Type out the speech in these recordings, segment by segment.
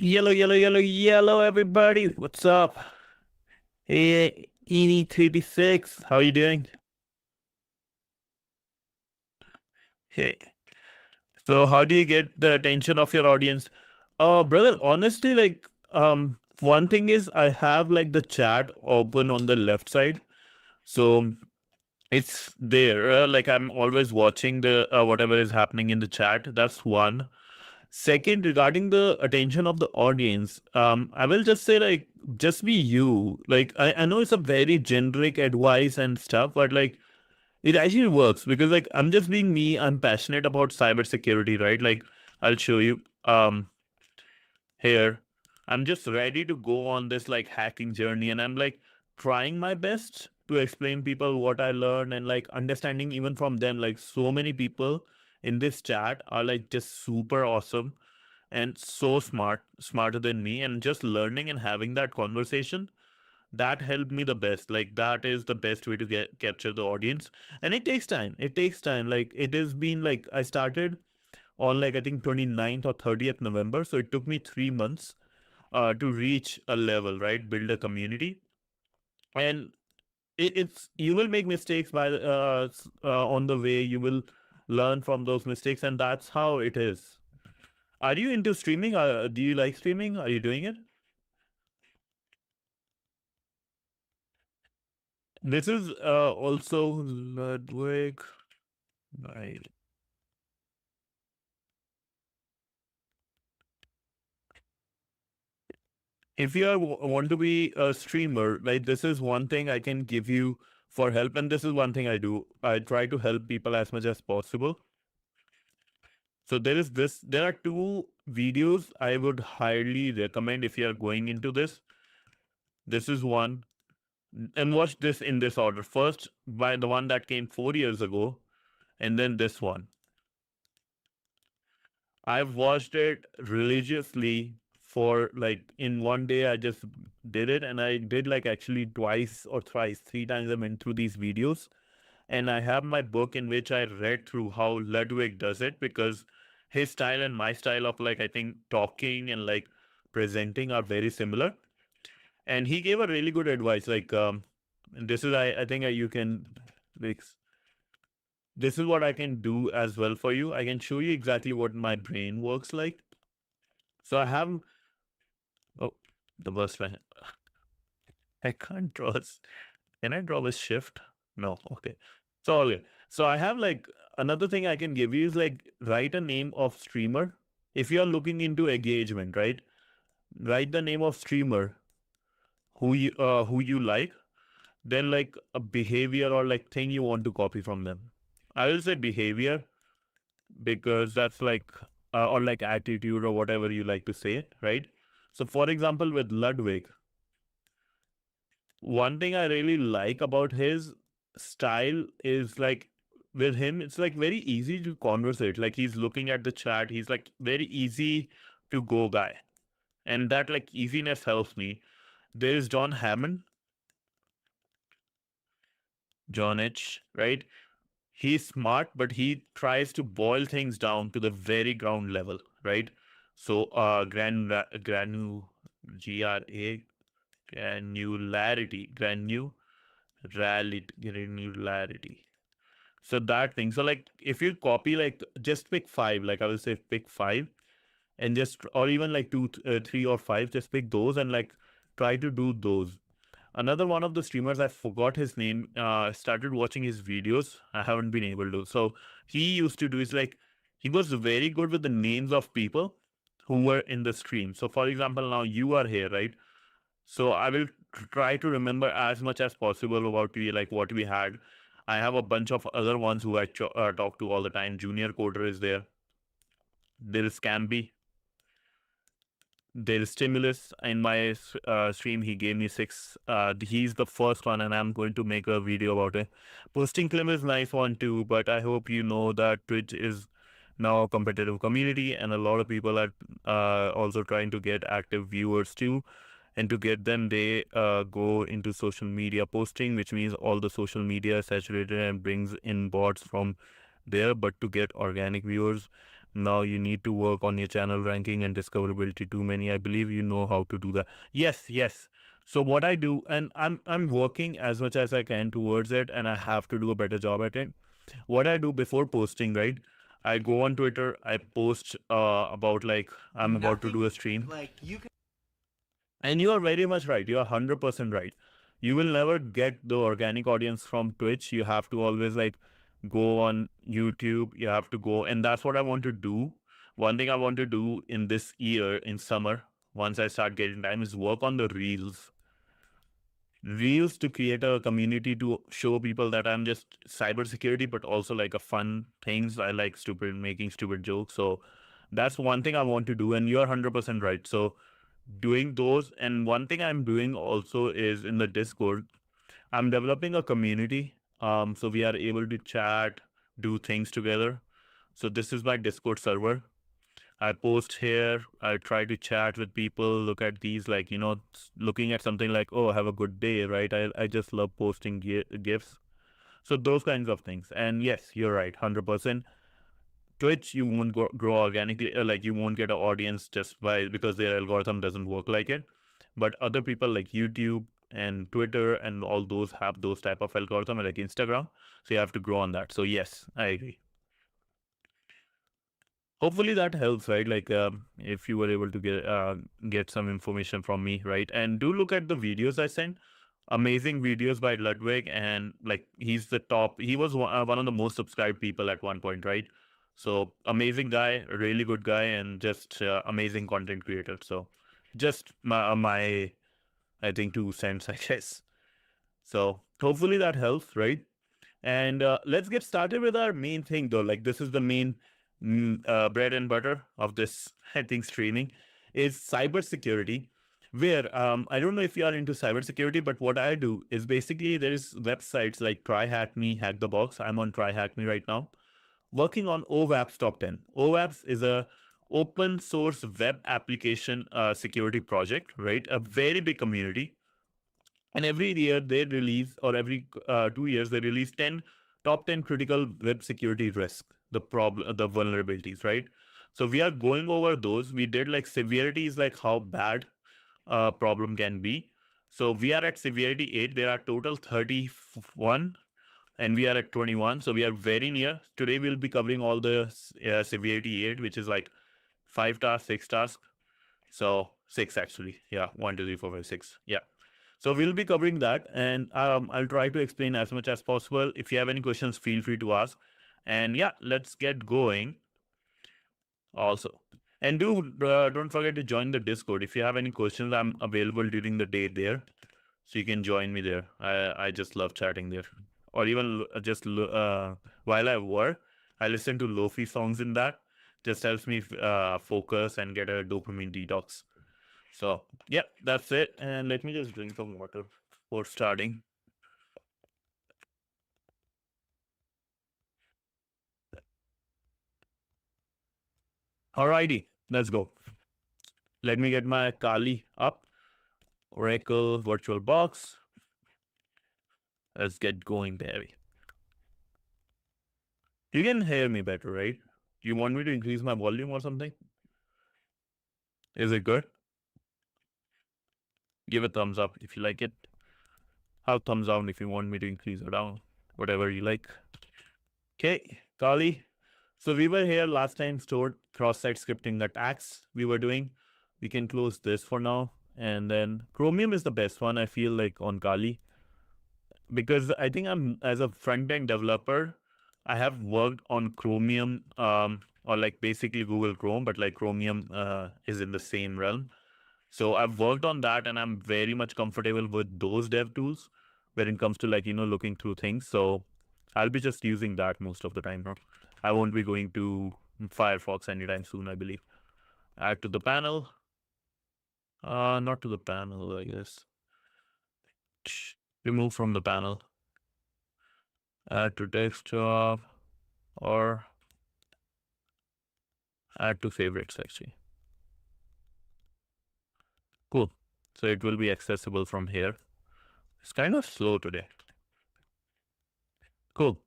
Yellow, yellow, yellow, yellow, everybody. What's up? Hey, ED36. How you doing? Hey. So how do you get the attention of your audience? Brother, honestly, one thing is I have like the chat open on the left side. So it's there. Like I'm always watching the whatever is happening in the chat. That's one. Second, regarding the attention of the audience, I will just say like just be you. Like I know it's a very generic advice and stuff, but like it actually works because like I'm just being me. I'm passionate about cybersecurity, right? Like I'll show you here. I'm just ready to go on this like hacking journey, and I'm like trying my best to explain people what I learned and like understanding even from them. Like so many people in this chat are like just super awesome and so smart, smarter than me, and just learning and having that conversation that helped me the best. Like that is the best way to get capture the audience, and it takes time. It takes time. Like it has been like I started on like I think 29th or 30th November, so it took me 3 months to reach a level, right? Build a community, and it's you will make mistakes on the way. You will learn from those mistakes, and that's how it is. Are you into streaming? Do you like streaming? Are you doing it? This is also Ludwig. Right. If you want to be a streamer, like this is one thing I can give you for help, and this is one thing I do. I try to help people as much as possible. So there is this. There are two videos I would highly recommend if you are going into this. This is one, and watch this in this order. First, by the one that came 4 years ago, and then this one. I've watched it religiously for like in one day. I just did it, and I did like actually twice or thrice, 3 times I went through these videos. And I have my book in which I read through how Ludwig does it because his style and my style of like I think talking and like presenting are very similar. And he gave a really good advice. And this is I think you can like this is what I can do as well for you. I can show you exactly what my brain works like. So I have oh the worst one. I can't draw this. Can I draw with shift? No. Okay. So all good. So I have like another thing I can give you is like write a name of streamer. If you're looking into engagement, right? Write the name of streamer who you like, then like a behavior or like thing you want to copy from them. I will say behavior because that's like or like attitude or whatever you like to say, right? So for example, with Ludwig, one thing I really like about his style is like with him, it's like very easy to conversate. Like he's looking at the chat, he's like very easy to go guy. And that like easiness helps me. There is John Hammond, John H, right? He's smart, but he tries to boil things down to the very ground level, right? So G R A granularity. So that thing. So like if you copy like just pick five, like I will say pick five and just or even like two, three or five, just pick those and like try to do those. Another one of the streamers, I forgot his name, started watching his videos. I haven't been able to. So he used to do is like he was very good with the names of people who were in the stream. So for example, now you are here, right? So I will try to remember as much as possible about we like what we had. I have a bunch of other ones who I talk to all the time. Junior Coder is there. There is Scamby. There is Stimulus in my stream. He gave me six. He's the first one, and I'm going to make a video about it. Posting Clim is nice one too, but I hope you know that Twitch is now a competitive community, and a lot of people are also trying to get active viewers too. And to get them, they go into social media posting, which means all the social media is saturated and brings in bots from there. But to get organic viewers, now you need to work on your channel ranking and discoverability too many. I believe you know how to do that. Yes, yes. So what I do, and I'm working as much as I can towards it, and I have to do a better job at it. What I do before posting, right? I go on Twitter, I post about like I'm about to do a stream. Like you can. And you are very much right. You are 100% right. You will never get the organic audience from Twitch. You have to always like go on YouTube. You have to go, and that's what I want to do. One thing I want to do in this year, in summer, once I start getting time, is work on the reels to create a community to show people that I'm just cybersecurity, but also like a fun things. I like making stupid jokes. So that's one thing I want to do. And you're 100% right. So doing those, and one thing I'm doing also is in the Discord, I'm developing a community. So we are able to chat, do things together. So this is my Discord server. I post here. I try to chat with people, look at these, like, looking at something like, oh, have a good day, right? I just love posting GIFs. So those kinds of things. And yes, you're right, 100%. Twitch, you won't grow organically, like you won't get an audience just because their algorithm doesn't work like it. But other people like YouTube and Twitter and all those have those type of algorithm, like Instagram. So you have to grow on that. So yes, I agree. Hopefully that helps, right? Like if you were able to get some information from me, right? And do look at the videos I sent. Amazing videos by Ludwig, and like he's the top. He was one of the most subscribed people at one point, right? So amazing guy, really good guy, and just amazing content creator. So just my I think 2 cents, I guess. So hopefully that helps, right? And let's get started with our main thing, though. Like this is the main bread and butter of this, I think, streaming is cybersecurity. Where I don't know if you are into cybersecurity, but what I do is basically there's websites like TryHackMe, Hack the Box. I'm on TryHackMe right now, working on OWASP top 10. OWASP is a open source web application security project, right? A very big community, and every year they release, or every 2 years they release 10 critical web security risks, the vulnerabilities, right? So we are going over those. We did like severity is like how bad a problem can be. So we are at severity 8. There are total 31, and we are at 21. So we are very near. Today we'll be covering all the severity 8, which is like 5 tasks, 6 tasks. So 6 actually. Yeah, 1, 2, 3, 4, 5, 6. Yeah. So we'll be covering that, and I'll try to explain as much as possible. If you have any questions, feel free to ask. And yeah, let's get going. Also, and don't forget to join the Discord. If you have any questions, I'm available during the day there, so you can join me there. I just love chatting there, or even just while I work, I listen to lofi songs in that. Just helps me focus and get a dopamine detox. So yeah, that's it. And let me just drink some water before starting. Alrighty, let's go. Let me get my Kali up. Oracle virtual box. Let's get going, baby. You can hear me better, right? You want me to increase my volume or something? Is it good? Give a thumbs up if you like it. Have thumbs down if you want me to increase or down. Whatever you like. Okay, Kali. So we were here last time, stored cross-site scripting attacks we were doing. We can close this for now. And then Chromium is the best one, I feel like, on Kali. Because I think as a front-end developer, I have worked on Chromium, or like basically Google Chrome, but like Chromium is in the same realm. So I've worked on that, and I'm very much comfortable with those dev tools when it comes to like, looking through things. So I'll be just using that most of the time. I won't be going to Firefox anytime soon, I believe. Add to the panel. Not to the panel, I guess. Remove from the panel. Add to desktop, or add to favorites, actually. Cool. So it will be accessible from here. It's kind of slow today. Cool.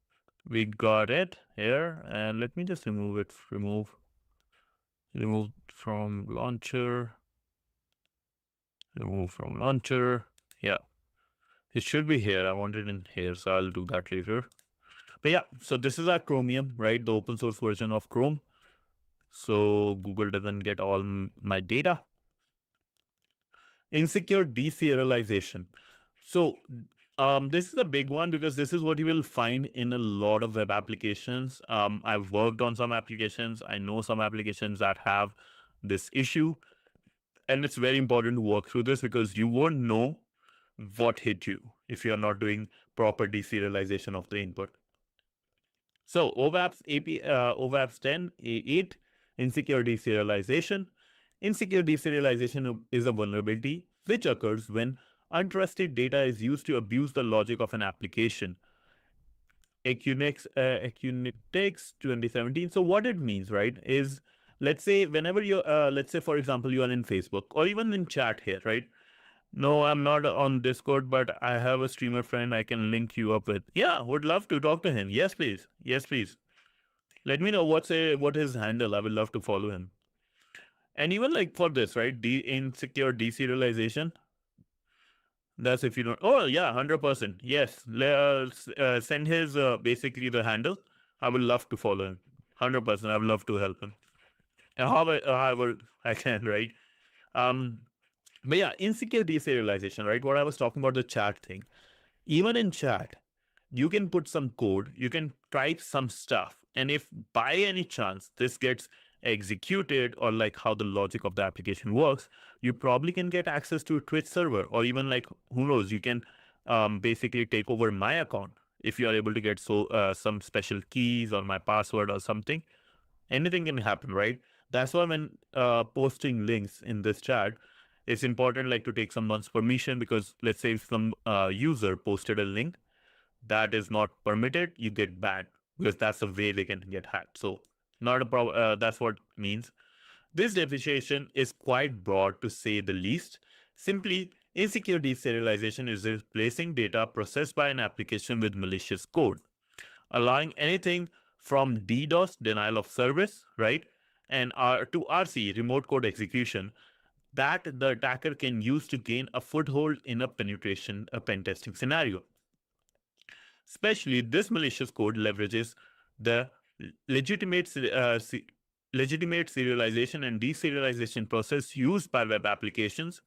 We got it here, and let me just remove it. Remove from launcher. Remove from launcher. Yeah, it should be here. I want it in here, so I'll do that later. But yeah, so this is our Chromium, right? The open source version of Chrome. So Google doesn't get all my data. Insecure deserialization. So this is a big one because this is what you will find in a lot of web applications. I've worked on some applications. I know some applications that have this issue. And it's very important to work through this because you won't know what hit you if you're not doing proper deserialization of the input. So OWASP 10, 8, insecure deserialization. Insecure deserialization is a vulnerability which occurs when untrusted data is used to abuse the logic of an application. Acunix 2017. So what it means, right, is let's say whenever you, let's say for example, you are in Facebook or even in chat here, right? No, I'm not on Discord, but I have a streamer friend I can link you up with. Yeah, would love to talk to him. Yes, please. Yes, please. Let me know what his handle. I would love to follow him. And even like for this, right? Insecure deserialization. That's if you don't. Oh yeah, 100%. Yes. Send his basically the handle. I would love to follow him. 100%. I would love to help him. And however I can, right? Um, but yeah, insecure deserialization, right? What I was talking about the chat thing. Even in chat, you can put some code, you can type some stuff, and if by any chance this gets executed or like how the logic of the application works, you probably can get access to a Twitch server, or even like who knows, you can basically take over my account if you are able to get some special keys or my password or something. Anything can happen, right? That's why when posting links in this chat, it's important like to take someone's permission, because let's say if some user posted a link that is not permitted, you get banned because that's the way they can get hacked. So not a problem. That's what it means. This definition is quite broad to say the least. Simply, insecure deserialization is replacing data processed by an application with malicious code, allowing anything from DDoS, denial of service, right, and to RC, remote code execution, that the attacker can use to gain a foothold in a pen testing scenario. Especially, this malicious code leverages the legitimate legitimate serialization and deserialization process used by web applications.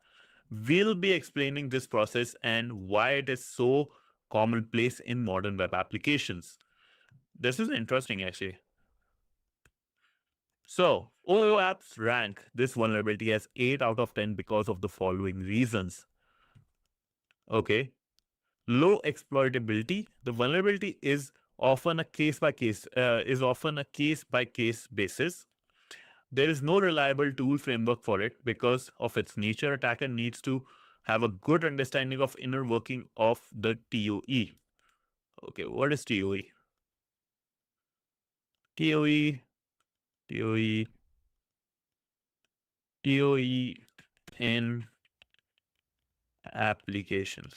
We'll be explaining this process and why it is so commonplace in modern web applications. This is interesting, actually. So, OWASP rank this vulnerability as 8 out of 10 because of the following reasons. Okay. Low exploitability. The vulnerability is often a case by case basis. There is no reliable tool framework for it because of its nature. Attacker needs to have a good understanding of inner working of the TOE. Okay, what is TOE? TOE, TOE, TOE in applications.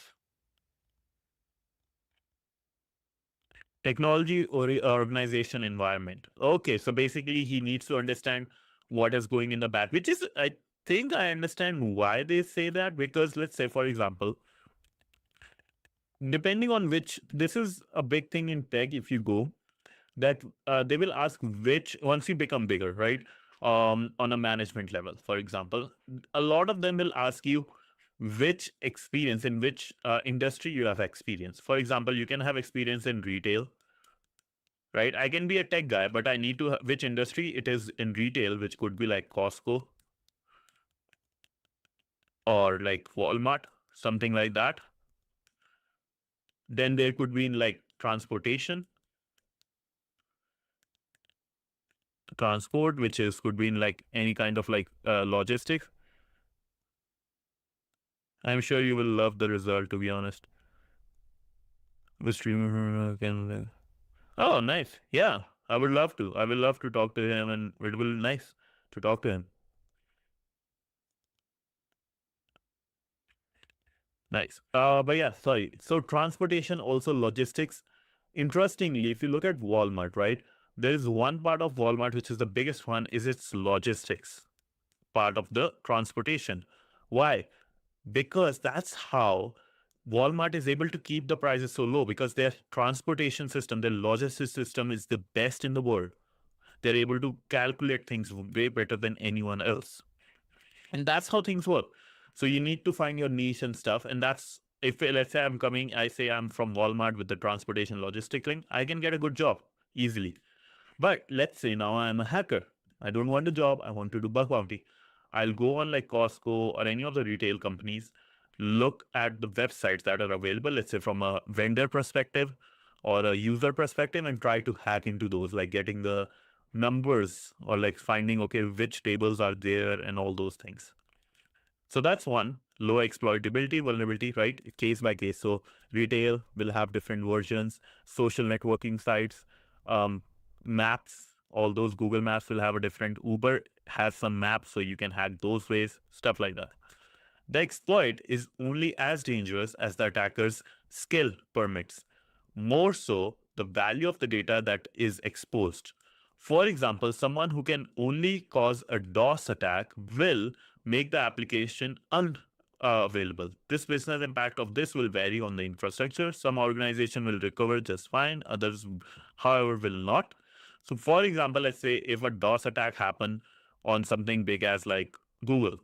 Technology or organization environment. Okay, so basically he needs to understand what is going in the back, which is, I think I understand why they say that, because let's say, for example, depending on which, this is a big thing in tech, if you go, that they will ask which, once you become bigger, right? On a management level, for example, a lot of them will ask you which experience in which industry you have experience. For example, you can have experience in retail, right? I can be a tech guy, but I need to which industry it is in retail, which could be like Costco or like Walmart, something like that. Then there could be in like transportation, transport, which is could be in like any kind of like logistics. I'm sure you will love the result, to be honest. The streamer can. Oh, nice. Yeah, I would love to. I would love to talk to him, and it will be nice to talk to him. Nice. But yeah, sorry. So transportation, also logistics. Interestingly, if you look at Walmart, right, there is one part of Walmart which is the biggest one, is its logistics part of the transportation. Why? Because that's how Walmart is able to keep the prices so low, because their transportation system, their logistics system is the best in the world. They're able to calculate things way better than anyone else. And that's how things work. So you need to find your niche and stuff. And that's, if let's say I'm coming, I say I'm from Walmart with the transportation logistic link, I can get a good job easily. But let's say now I'm a hacker. I don't want a job. I want to do bug bounty. I'll go on like Costco or any of the retail companies, look at the websites that are available, let's say from a vendor perspective or a user perspective, and try to hack into those, like getting the numbers or like finding, okay, which tables are there and all those things. So that's one, low exploitability, vulnerability, right? Case by case. So retail will have different versions, social networking sites, maps, all those Google Maps will have a different. Uber has some maps, so you can hack those ways, stuff like that. The exploit is only as dangerous as the attacker's skill permits, more so the value of the data that is exposed. For example, someone who can only cause a DOS attack will make the application unavailable. This business impact of this will vary on the infrastructure. Some organization will recover just fine, others, however, will not. So, for example, let's say if a DOS attack happened on something big as like Google,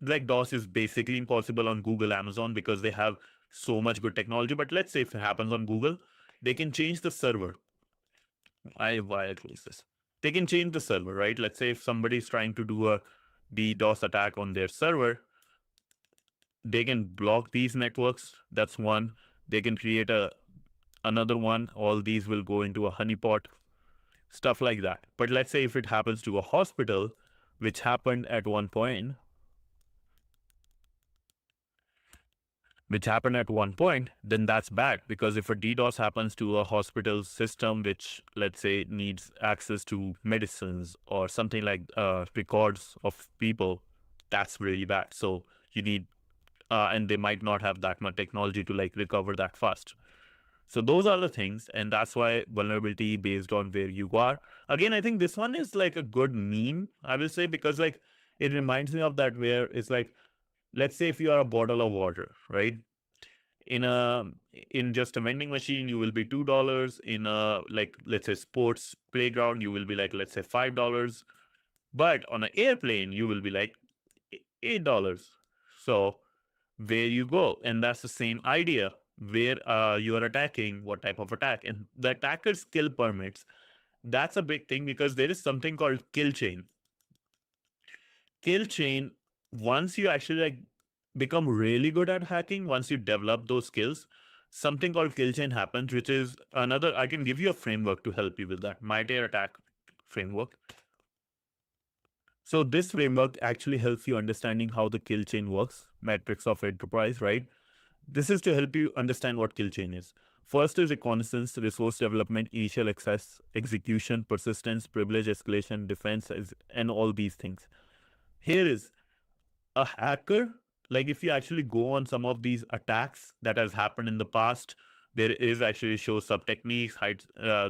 like DOS is basically impossible on Google, Amazon, because they have so much good technology. But let's say if it happens on Google, they can change the server. Why I close this? They can change the server, right? Let's say if somebody is trying to do a DDoS attack on their server, they can block these networks. That's one. They can create another one. All these will go into a honeypot, stuff like that. But let's say if it happens to a hospital, which happened at one point, then that's bad, because if a DDoS happens to a hospital system, which let's say needs access to medicines or something like records of people, that's really bad. So you need, and they might not have that much technology to like recover that fast. So those are the things, and that's why vulnerability based on where you are. Again, I think this one is like a good meme, I will say, because like it reminds me of that, where it's like, let's say if you are a bottle of water, right? In a, in just a vending machine, you will be $2. In a, like, let's say sports playground, you will be like, let's say $5. But on an airplane, you will be like $8. So where you go, and that's the same idea, where you are attacking, what type of attack, and the attacker's skill permits. That's a big thing, because there is something called kill chain. Kill chain, once you actually like become really good at hacking, once you develop those skills, something called kill chain happens, which is another, I can give you a framework to help you with that, MITRE ATT&CK framework. So this framework actually helps you understanding how the kill chain works, metrics of enterprise, right? This is to help you understand what kill chain is. First is reconnaissance, resource development, initial access, execution, persistence, privilege escalation, defense, and all these things. Here is a hacker. Like if you actually go on some of these attacks that has happened in the past, there is actually show sub techniques, hide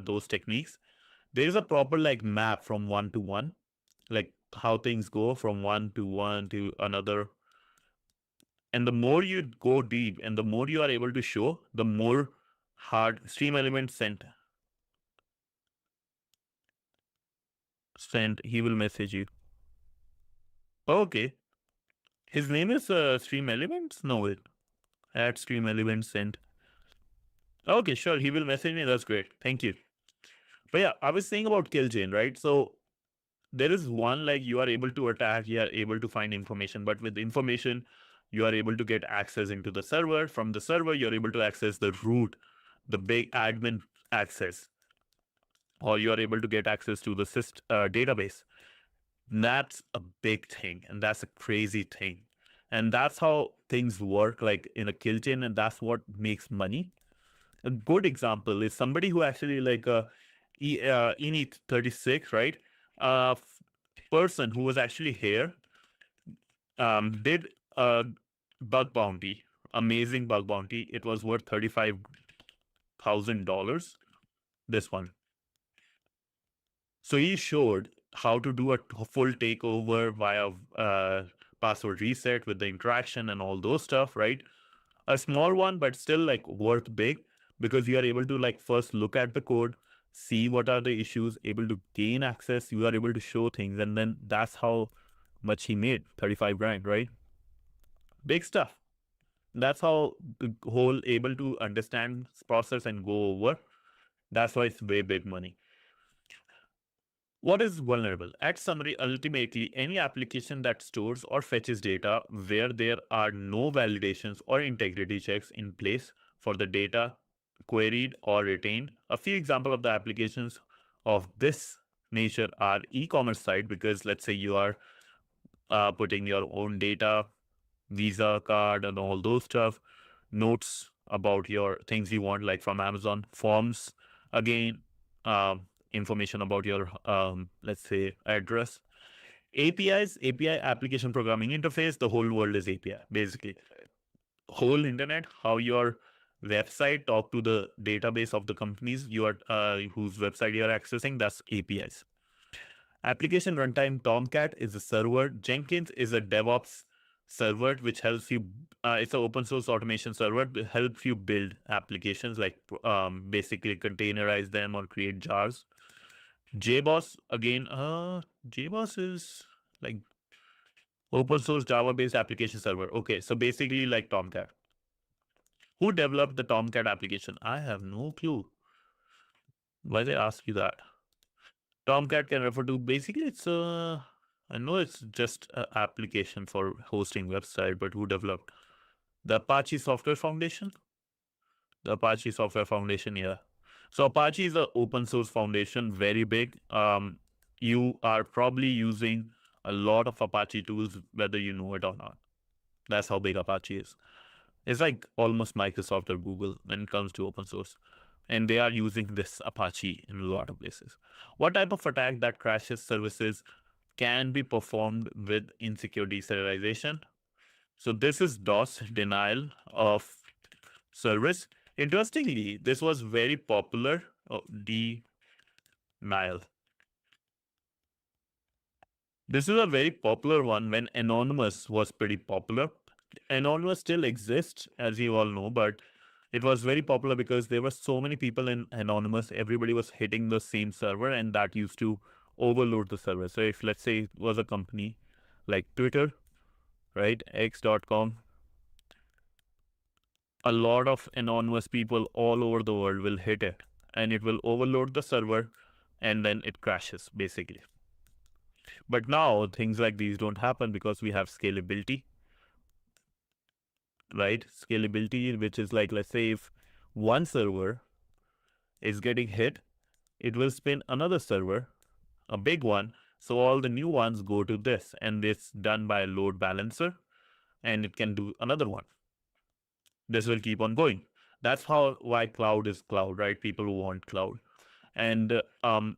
those techniques. There is a proper like map from one to one, like how things go from one to another. And the more you go deep and the more you are able to show, the more hard stream element sent, he will message you. Okay. His name is Stream Elements? No, wait. At Stream Elements sent. Okay, sure. He will message me. That's great. Thank you. But yeah, I was saying about kill chain, right? So there is one, like you are able to attack, you are able to find information, but with information, you are able to get access into the server. From the server, you're able to access the root, the big admin access, or you are able to get access to the database. That's a big thing, and that's a crazy thing. And that's how things work, like in a kill chain, and that's what makes money. A good example is somebody who actually like Ini36, right? Person who was actually here did a bug bounty, amazing bug bounty. It was worth 35 $100,000. This one. So he showed how to do a full takeover via password reset with the interaction and all those stuff, right? A small one, but still like worth big, because you are able to like first look at the code, see what are the issues, able to gain access, you are able to show things, and then that's how much he made, 35 grand, right? Big stuff. That's how the whole able to understand process and go over. That's why it's way big money. What is vulnerable? At summary, ultimately, any application that stores or fetches data where there are no validations or integrity checks in place for the data queried or retained. A few examples of the applications of this nature are e-commerce site, because let's say you are putting your own data, Visa card and all those stuff, notes about your things you want, like from Amazon, forms, again, information about your, let's say, address. APIs, API application programming interface, the whole world is API, basically. Whole internet, how your website talk to the database of the companies you are whose website you are accessing, that's APIs. Application runtime, Tomcat is a server. Jenkins is a DevOps server, which helps you. It's an open source automation server. It helps you build applications, like basically containerize them or create jars. JBoss, again, JBoss is like open source Java based application server. Okay, so basically like Tomcat. Who developed the Tomcat application? I have no clue. Why they ask you that? Tomcat can refer to, basically it's a, I know it's just an application for hosting website, but who developed? The Apache Software Foundation? The Apache Software Foundation, yeah. So Apache is an open source foundation, very big. You are probably using a lot of Apache tools, whether you know it or not. That's how big Apache is. It's like almost Microsoft or Google when it comes to open source. And they are using this Apache in a lot of places. What type of attack that crashes services can be performed with insecure deserialization? So this is DOS, denial of service. Interestingly, this was very popular. Oh, denial. This is a very popular one when Anonymous was pretty popular. Anonymous still exists, as you all know, but it was very popular because there were so many people in Anonymous. Everybody was hitting the same server, and that used to overload the server. So if, let's say, it was a company like Twitter, right, x.com, a lot of anonymous people all over the world will hit it, and it will overload the server, and then it crashes, basically. But now things like these don't happen because we have scalability, right? Scalability, which is like, let's say if one server is getting hit, it will spin another server, a big one. So all the new ones go to this, and it's done by a load balancer, and it can do another one. This will keep on going. That's why cloud is cloud, right? People who want cloud. And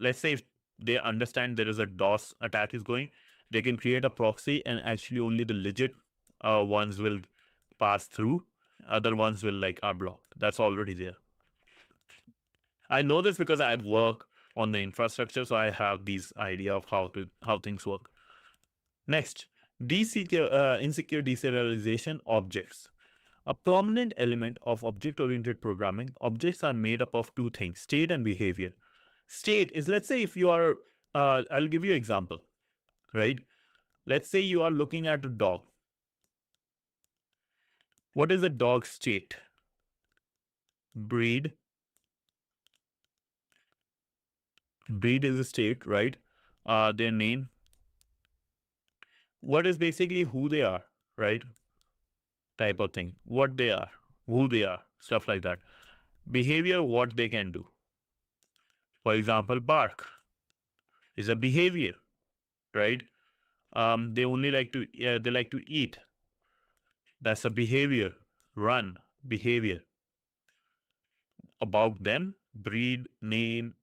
let's say if they understand there is a DOS attack is going, they can create a proxy, and actually only the legit ones will pass through. Other ones will are blocked. That's already there. I know this because I work on the infrastructure, so I have these idea of how things work. Next, insecure deserialization objects. A prominent element of object-oriented programming, objects are made up of two things, state and behavior. State is, let's say if you are, I'll give you an example, right? Let's say you are looking at a dog. What is a dog's state? Breed. Breed is a state, right? Their name. What is basically who they are, right? Type of thing. What they are, who they are, stuff like that. Behavior, what they can do. For example, bark is a behavior, right? They only like to they like to eat. That's a behavior. Run, behavior. About them, breed, name,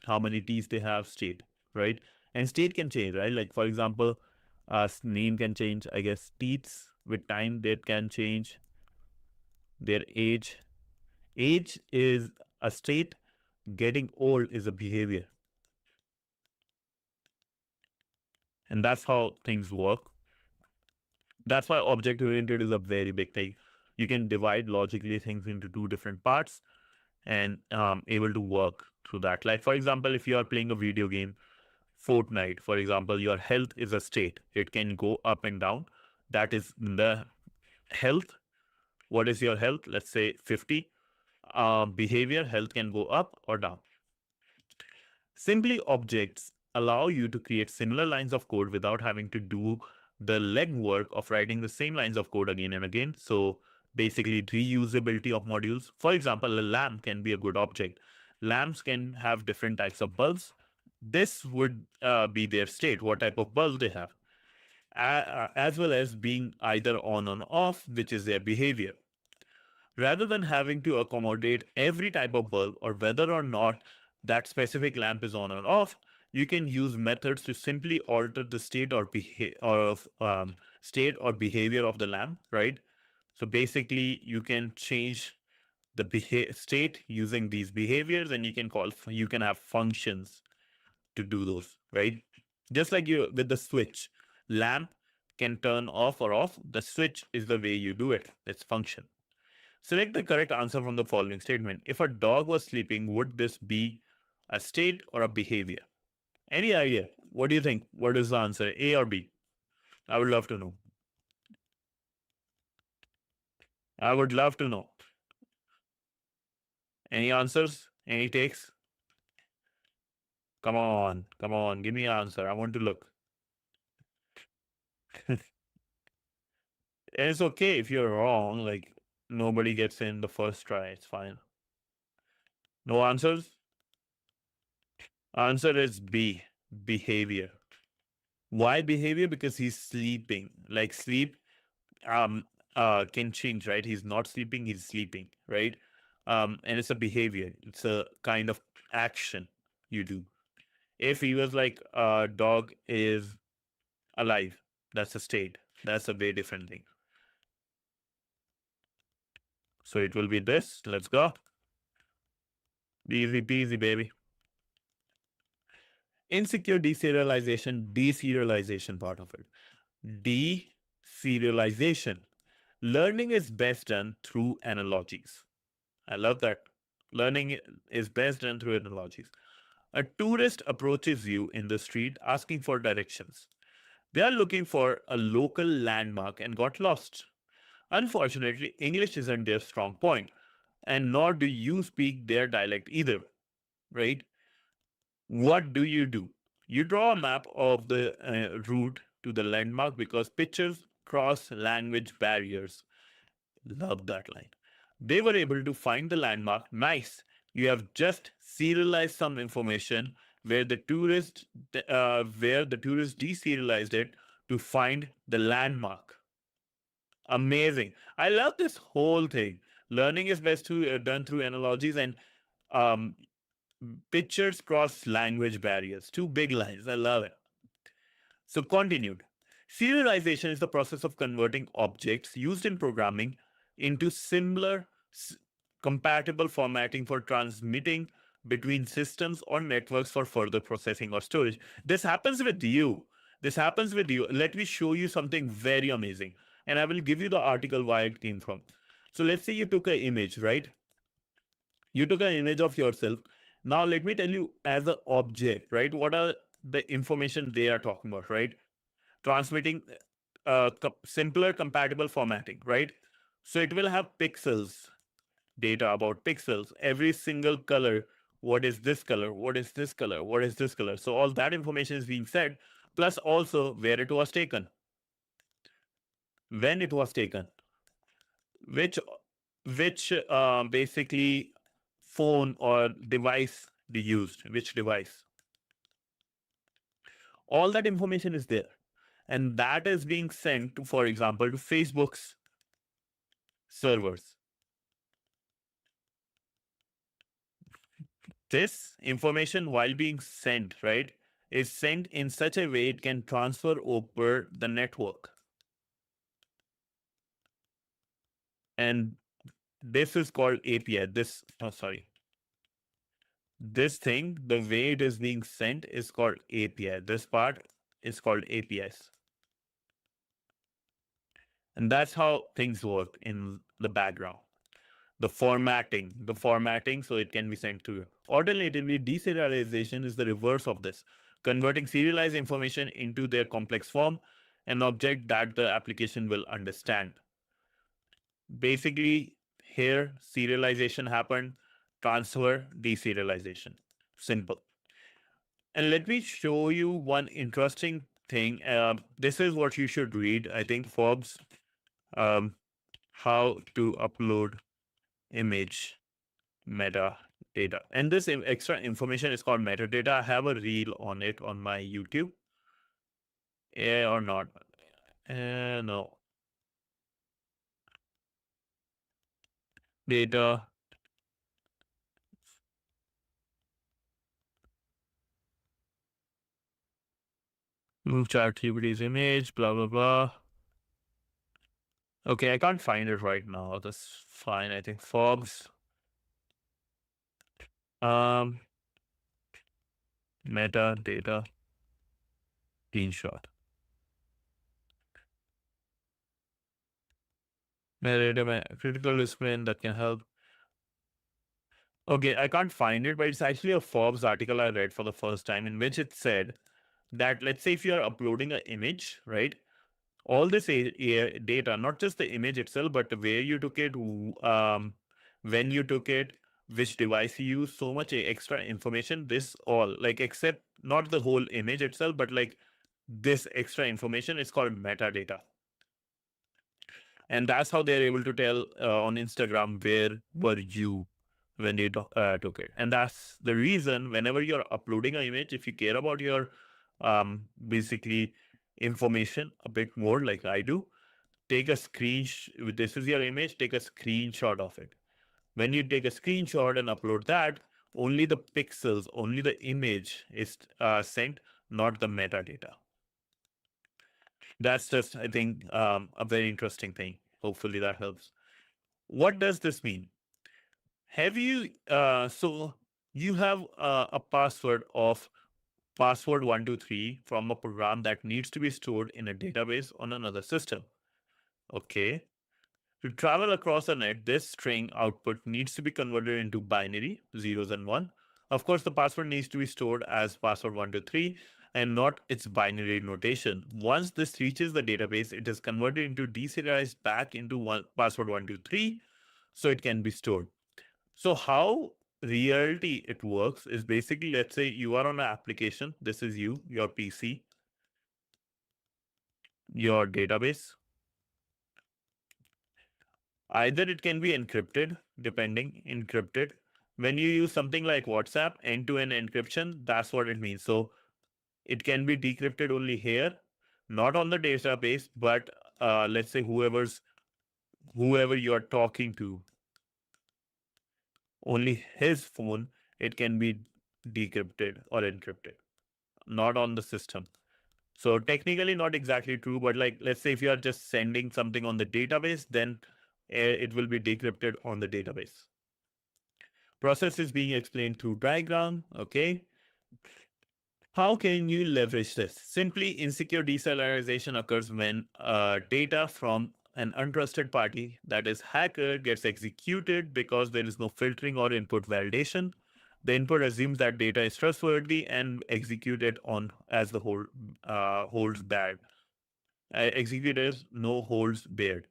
how many teeth they have, state, right? And state can change, right? Like for example, name can change, I guess. Teeth with time, that can change. Their age. Age is a state. Getting old is a behavior. And that's how things work. That's why object oriented is a very big thing. You can divide logically things into two different parts and able to work through that. Like, for example, if you are playing a video game, Fortnite, for example, your health is a state. It can go up and down. That is the health. What is your health? Let's say 50. Behavior, health can go up or down. Simply objects allow you to create similar lines of code without having to do the legwork of writing the same lines of code again and again. So basically reusability of modules. For example, a lamp can be a good object. Lamps can have different types of bulbs. This would be their state, what type of bulb they have, as well as being either on or off, which is their behavior. Rather than having to accommodate every type of bulb or whether or not that specific lamp is on or off, you can use methods to simply alter the state or state or behavior of the lamp, right? So basically, you can change the state using these behaviors, and you can have functions to do those, right? Just like you with the switch, lamp can turn off or off. The switch is the way you do it. Its function. Select the correct answer from the following statement. If a dog was sleeping, would this be a state or a behavior? Any idea? What do you think? What is the answer? A or B? I would love to know. I would love to know. Any answers? Any takes? Come on, come on, give me an answer. I want to look. And it's okay if you're wrong, like nobody gets in the first try, it's fine. No answers? Answer is B, behavior. Why behavior? Because he's sleeping. Like sleep can change, right? He's not sleeping, he's sleeping, right? And it's a behavior. It's a kind of action you do. If he was like a dog is alive, that's a state. That's a very different thing. So it will be this. Let's go. Easy peasy, baby. Insecure deserialization part of it. Deserialization. Learning is best done through analogies. I love that. Learning is best done through analogies. A tourist approaches you in the street asking for directions. They are looking for a local landmark and got lost. Unfortunately, English isn't their strong point, and nor do you speak their dialect either, right? What do? You draw a map of the route to the landmark because pictures cross language barriers. Love that line. They were able to find the landmark. Nice. You have just serialized some information where the tourist deserialized it to find the landmark. Amazing. I love this whole thing. Learning is done through analogies, and um, pictures cross language barriers. Two big lines. I love it. So, continued. Serialization is the process of converting objects used in programming into similar, compatible formatting for transmitting between systems or networks for further processing or storage. This happens with you. This happens with you. Let me show you something very amazing. And I will give you the article where it came from. So let's say you took an image, right? You took an image of yourself. Now let me tell you as an object, right? What are the information they are talking about, right? Transmitting simpler compatible formatting, right? So it will have pixels, data about pixels, every single color. What is this color? What is this color? What is this color? So all that information is being said, plus also where it was taken, when it was taken, which basically phone or device they used, which device. All that information is there. And that is being sent to, for example, to Facebook's servers. This information, while being sent, right, is sent in such a way it can transfer over the network. And this is called API. This thing, the way it is being sent is called API. This part is called APIs. And that's how things work in the background. The formatting so it can be sent to you. Alternatively, deserialization is the reverse of this, converting serialized information into their complex form, an object that the application will understand. Basically, here serialization happened, transfer, deserialization. Simple. And let me show you one interesting thing. This is what you should read. I think Forbes, um, how to upload image metadata. And this extra information is called metadata. I have a reel on it on my YouTube. Yeah or not? No. Data, move to activities image, blah, blah, blah. Okay, I can't find it right now. That's fine. I think Forbes. Um, metadata screenshot. Metadata critical discipline that can help. Okay, I can't find it, but it's actually a Forbes article I read for the first time in which it said that, let's say if you are uploading an image, right? All this data, not just the image itself, but where you took it, when you took it, which device you used, so much extra information, this all, like, except not the whole image itself, but like this extra information is called metadata. And that's how they're able to tell on Instagram where were you when you took it. And that's the reason whenever you're uploading an image, if you care about your basically information a bit more, like I do, take a screenshot. This is your image, take a screenshot of it. When you take a screenshot and upload that, only the pixels, only the image is sent, not the metadata. That's just, I think, a very interesting thing. Hopefully that helps. What does this mean? Have you, so you have a password of password 123 from a program that needs to be stored in a database on another system. Okay. To travel across the net, this string output needs to be converted into binary, zeros and one. Of course, the password needs to be stored as password 123 and not its binary notation. Once this reaches the database, it is converted into deserialized back into password 123 so it can be stored. So how reality it works is basically, let's say you are on an application. This is you, your PC, your database. Either it can be encrypted, depending, encrypted. When you use something like WhatsApp, end-to-end encryption, that's what it means. So it can be decrypted only here, not on the database, but let's say whoever you're talking to, only his phone, it can be decrypted or encrypted, not on the system. So technically not exactly true, but like, let's say if you are just sending something on the database, then it will be decrypted on the database. Process is being explained through diagram. Okay. How can you leverage this? Simply, insecure deserialization occurs when data from an untrusted party, that is hacker, gets executed because there is no filtering or input validation. The input assumes that data is trustworthy and executed on as the whole holds bad. Executors no holds barred.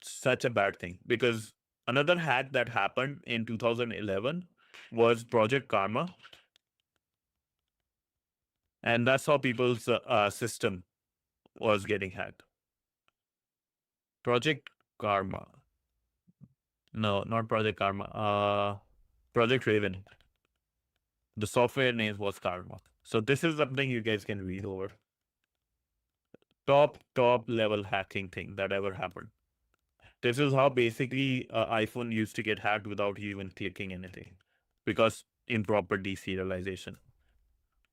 Such a bad thing, because another hack that happened in 2011 was Project Karma, and that's how people's system was getting hacked. Project Karma. No, not Project Karma. Project Raven. The software name was Karma. So this is something you guys can read over. Top level hacking thing that ever happened. This is how basically iPhone used to get hacked without you even clicking anything, because improper deserialization.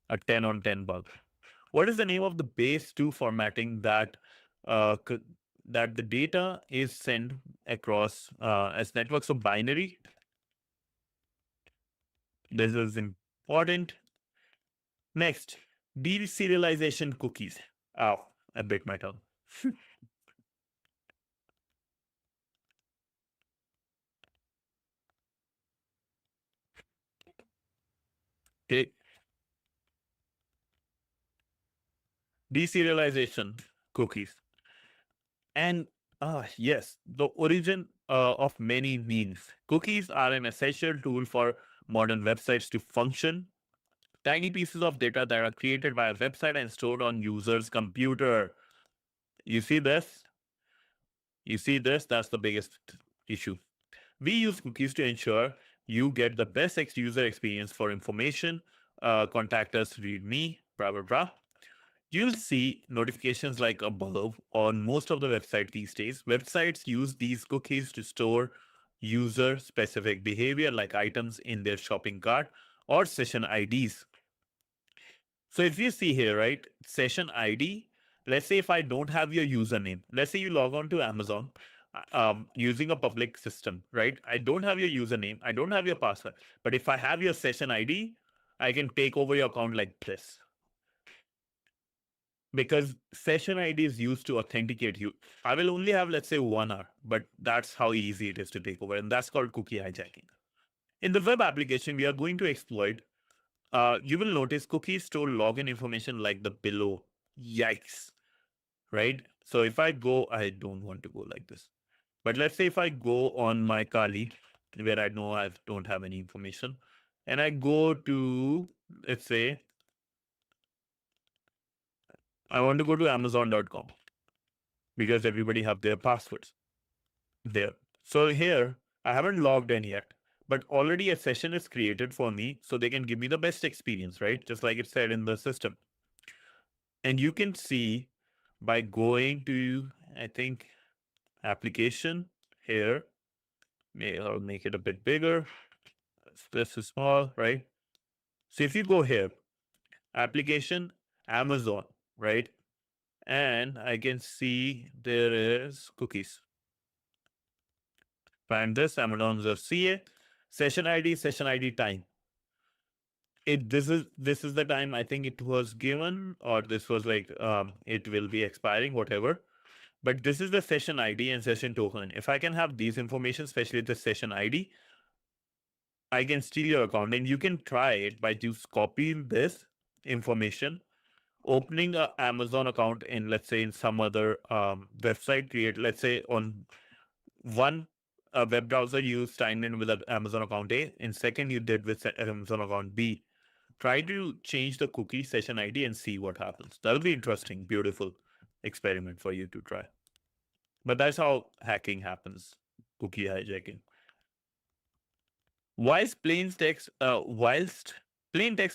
A 10 on 10 bug. What is the name of the base 2 formatting that that the data is sent across as networks of binary? This is important. Next, deserialization cookies. Ow, I bit my tongue. Okay, deserialization cookies. And yes, the origin of many means. Cookies are an essential tool for modern websites to function. Tiny pieces of data that are created by a website and stored on users' computer. You see this? You see this? That's the biggest issue. We use cookies to ensure you get the best user experience for information. Contact us, read me, blah, blah, blah. You'll see notifications like above on most of the website these days. Websites use these cookies to store user specific behavior like items in their shopping cart or session IDs. So if you see here, right, session ID, let's say if I don't have your username, let's say you log on to Amazon using a public system, right? I don't have your username, I don't have your password, but if I have your session ID, I can take over your account like this because session ID is used to authenticate you. I will only have, let's say, 1 hour, but that's how easy it is to take over. And that's called cookie hijacking. In the web application, we are going to exploit. You will notice cookies store login information like the below. Yikes, right? So if I go, I don't want to go like this. But let's say if I go on my Kali, where I know I don't have any information, and I go to, let's say, I want to go to Amazon.com because everybody have their passwords there. So here, I haven't logged in yet, but already a session is created for me so they can give me the best experience, right? Just like it said in the system. And you can see by going to, I think, application here, maybe I'll make it a bit bigger. This is small, right? So if you go here, application, Amazon, right? And I can see there is cookies. Find this, Amazon's CA, session ID time. This is the time I think it was given, or this was like it will be expiring, whatever. But this is the session ID and session token. If I can have these information, especially the session ID, I can steal your account. And you can try it by just copying this information, opening an Amazon account in, let's say, in some other website, create, let's say, on one web browser, you signed in with an Amazon account A. In second, you did with Amazon account B. Try to change the cookie session ID and see what happens. That'll be interesting, beautiful experiment for you to try. But that's how hacking happens, cookie hijacking. Whilst plain text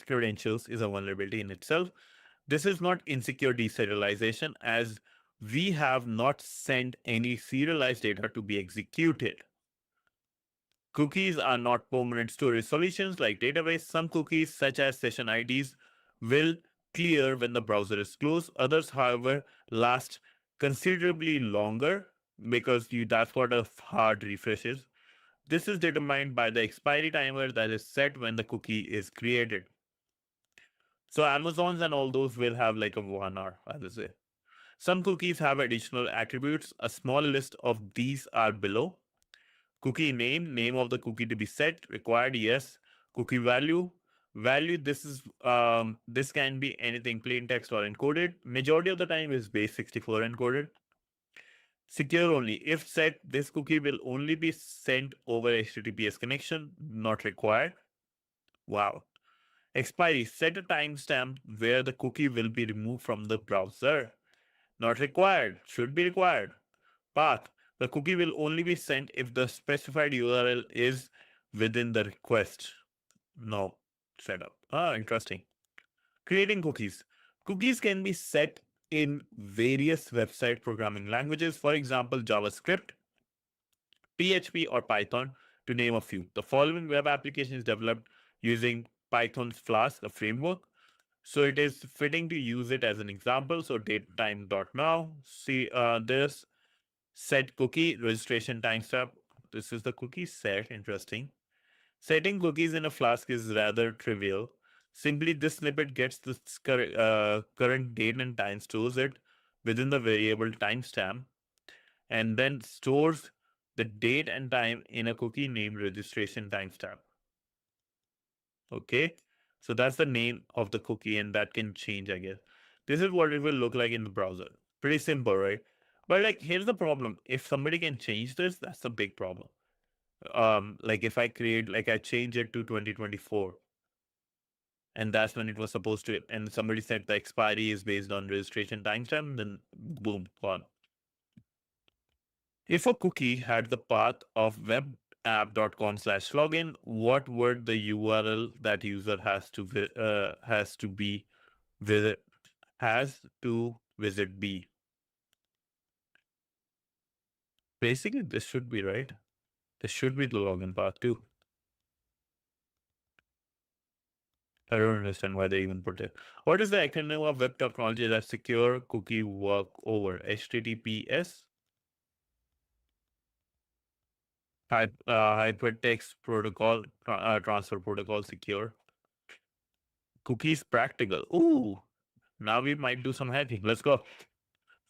credentials is a vulnerability in itself, this is not insecure deserialization as we have not sent any serialized data to be executed. Cookies are not permanent storage solutions like database. Some cookies, such as session IDs, will clear when the browser is closed. Others, however, last considerably longer because that's what a hard refresh is. This is determined by the expiry timer that is set when the cookie is created. So Amazons and all those will have like a 1 hour, I would say. Some cookies have additional attributes. A small list of these are below. Cookie name of the cookie to be set, required, yes. Cookie value, this can be anything plain text or encoded. Majority of the time is base 64 encoded. Secure only. If set, this cookie will only be sent over HTTPS connection, not required. Wow. Expiry, set a timestamp where the cookie will be removed from the browser. Not required, should be required. Path, the cookie will only be sent if the specified URL is within the request. No setup. Interesting. Creating cookies. Cookies can be set in various website programming languages, for example, JavaScript, PHP, or Python, to name a few. The following web application is developed using Python's Flask, a framework. So it is fitting to use it as an example. So datetime.now, see this set cookie registration timestamp. This is the cookie set. Interesting. Setting cookies in a Flask is rather trivial. Simply, this snippet gets the current date and time, stores it within the variable timestamp, and then stores the date and time in a cookie named registration timestamp. Okay, so that's the name of the cookie, and that can change, I guess. This is what it will look like in the browser. Pretty simple, right? But like, here's the problem: if somebody can change this, that's a big problem. Like if I create, like I change it to 2024, and that's when it was supposed to, and somebody said the expiry is based on registration timestamp, then boom, gone. If a cookie had the path of webapp.com/login, what would the URL that user has to be visit has to visit be? Basically, this should be right. This should be the login path too. I don't understand why they even put it. What is the acronym of web technology that secure cookie work over? HTTPS? Hypertext protocol, transfer protocol secure. Cookies practical. Ooh, now we might do some hacking. Let's go.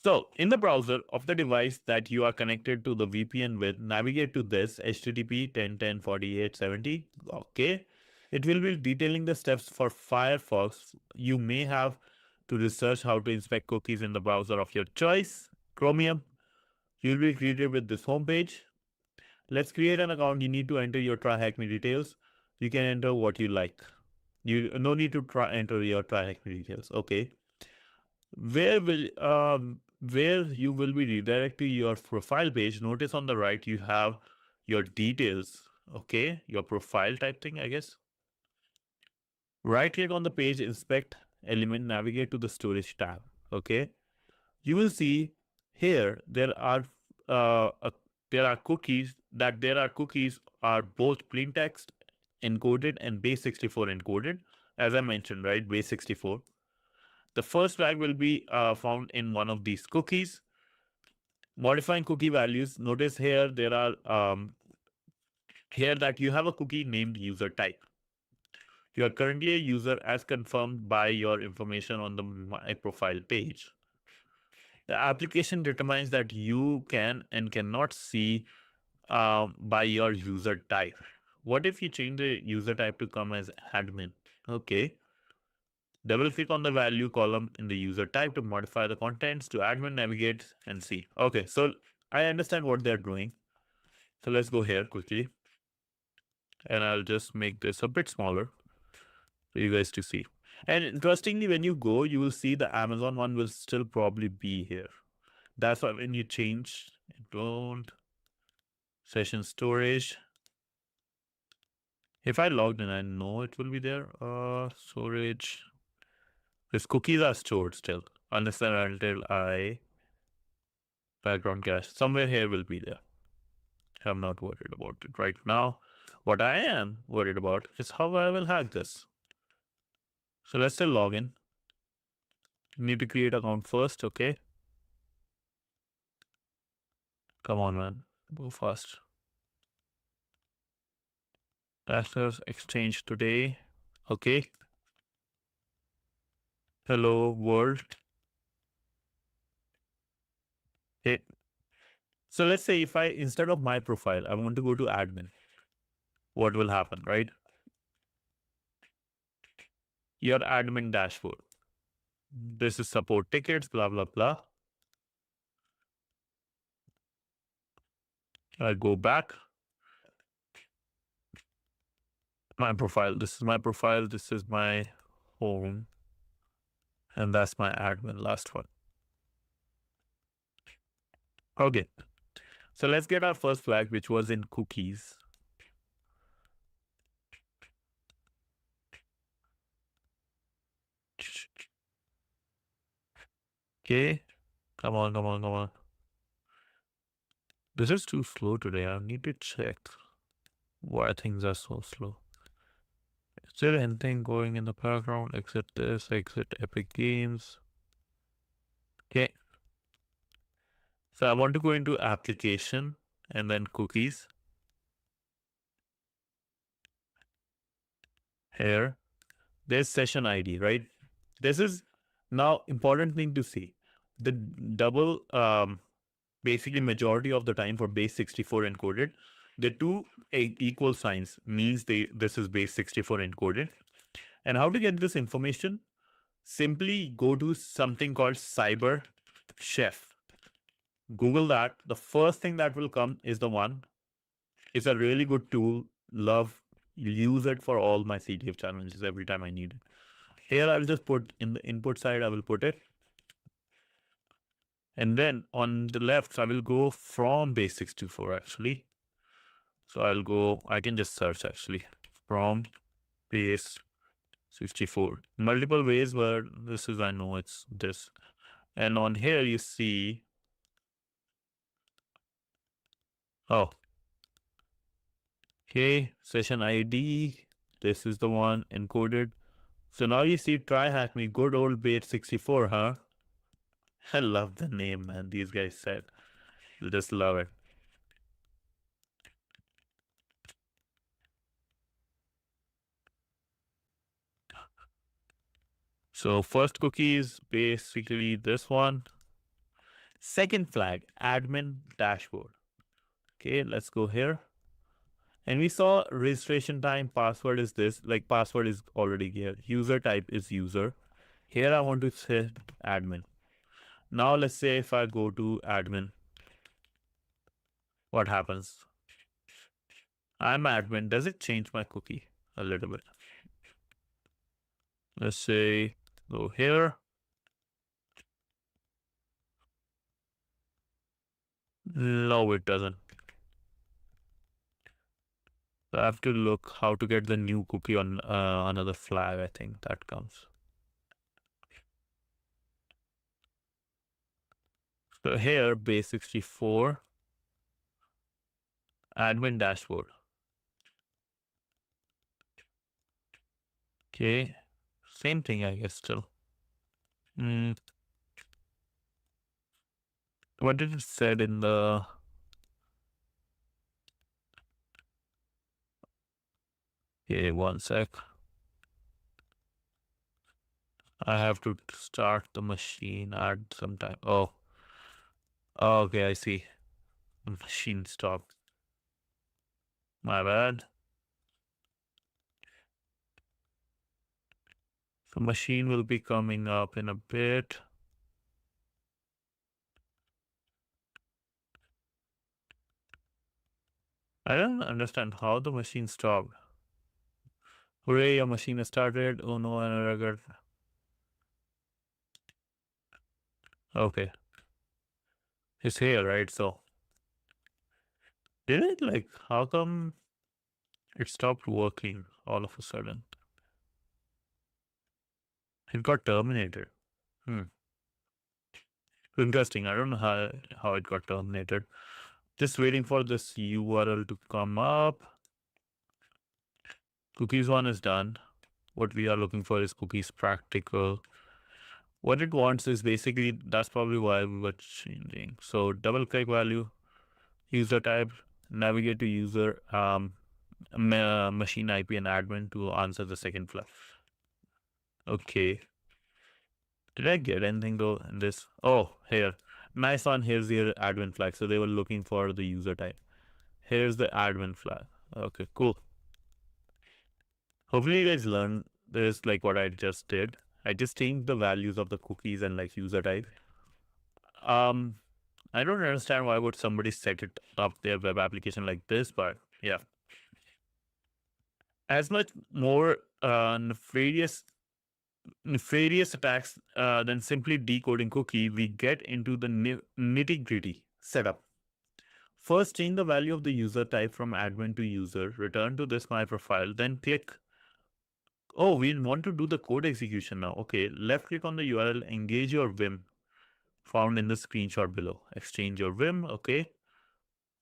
So, in the browser of the device that you are connected to the VPN with, navigate to this HTTP 10.10.48.70. Okay. It will be detailing the steps for Firefox. You may have to research how to inspect cookies in the browser of your choice. Chromium. You'll be greeted with this homepage. Let's create an account. You need to enter your TryHackMe details. You can enter what you like. You no need to enter your TryHackMe details. Okay. Where you will be redirected to your profile page. Notice on the right you have your details. Okay, your profile type thing, I guess. Right click on the page, inspect element, navigate to the storage tab. Okay, you will see here uh, uh, there are cookies are both plain text encoded and base64 encoded, as I mentioned, right? Base64. The first flag will be found in one of these cookies. Modifying cookie values. Notice here there are here that you have a cookie named user type. You are currently a user as confirmed by your information on the My Profile page. The application determines that you can and cannot see by your user type. What if you change the user type to come as admin? Okay. Double click on the value column in the user type to modify the contents to admin, navigate, and see. Okay, so I understand what they're doing. So let's go here quickly. And I'll just make this a bit smaller for you guys to see. And interestingly, when you go, you will see the Amazon one will still probably be here. That's why when you change, don't session storage. If I logged in, I know it will be there. Storage. Because cookies are stored still, unless and until I background cache. Somewhere here will be there. I'm not worried about it right now. What I am worried about is how I will hack this. So let's still log in. You need to create account first, okay? Come on, man. Go fast. Access exchange today. Okay. Hello, world. Hey. So let's say if I, instead of my profile, I want to go to admin, what will happen, right? Your admin dashboard. This is support tickets, blah, blah, blah. I go back. My profile. This is my profile. This is my home. And that's my admin, last one. Okay. So let's get our first flag, which was in cookies. Okay. Come on, come on, come on. This is too slow today. I need to check why things are so slow. Is there anything going in the background? Exit this, exit Epic Games. Okay. So I want to go into application and then cookies. Here, there's session ID, right? This is now important thing to see. The double, basically majority of the time for base 64 encoded, the two equal signs means this is base 64 encoded. And how to get this information? Simply go to something called Cyber Chef. Google that. The first thing that will come is the one. It's a really good tool. Love, use it for all my CTF challenges every time I need it. Here I'll just put in the input side, I will put it. And then on the left, I will go from base 64 actually. So I'll go, I can just search actually from base 64. Multiple ways where this is, I know it's this. And on here you see, oh, okay, session ID. This is the one encoded. So now you see TryHackMe, good old base 64, huh? I love the name, man. These guys said, you just love it. So first cookie is basically this one. Second flag, admin dashboard. Okay, let's go here. And we saw registration time, password is this, like password is already here. User type is user. Here I want to say admin. Now let's say if I go to admin, what happens? I'm admin. Does it change my cookie a little bit? Let's say go here. No, it doesn't. So I have to look how to get the new cookie on another flag. I think that comes. So here, base 64, admin dashboard. Okay, same thing, I guess, still. What did it said in the... Okay, one sec. I have to start the machine, add some time. Oh, okay, I see. The machine stopped. My bad. So machine will be coming up in a bit. I don't understand how the machine stopped. Hooray, your machine has started. Oh no, another. Okay. It's here, right? So did it, like, how come it stopped working all of a sudden? It got terminated. Interesting. I don't know how it got terminated. Just waiting for this URL to come up. Cookies one is done. What we are looking for is cookies practical. What it wants is basically, that's probably why we were changing. So double click value, user type, navigate to user, machine IP and admin to answer the second flag. Okay. Did I get anything though in this? Oh, here. Nice one. Here's the admin flag. So they were looking for the user type. Here's the admin flag. Okay, cool. Hopefully you guys learn this, like what I just did. I just changed the values of the cookies and like user type. I don't understand why would somebody set it up their web application like this, but yeah. As much more nefarious attacks than simply decoding cookie, we get into the nitty gritty setup. First, change the value of the user type from admin to user, return to this my profile, then click. Oh, we want to do the code execution now. Okay, left click on the URL, engage your Vim found in the screenshot below. Exchange your Vim, okay.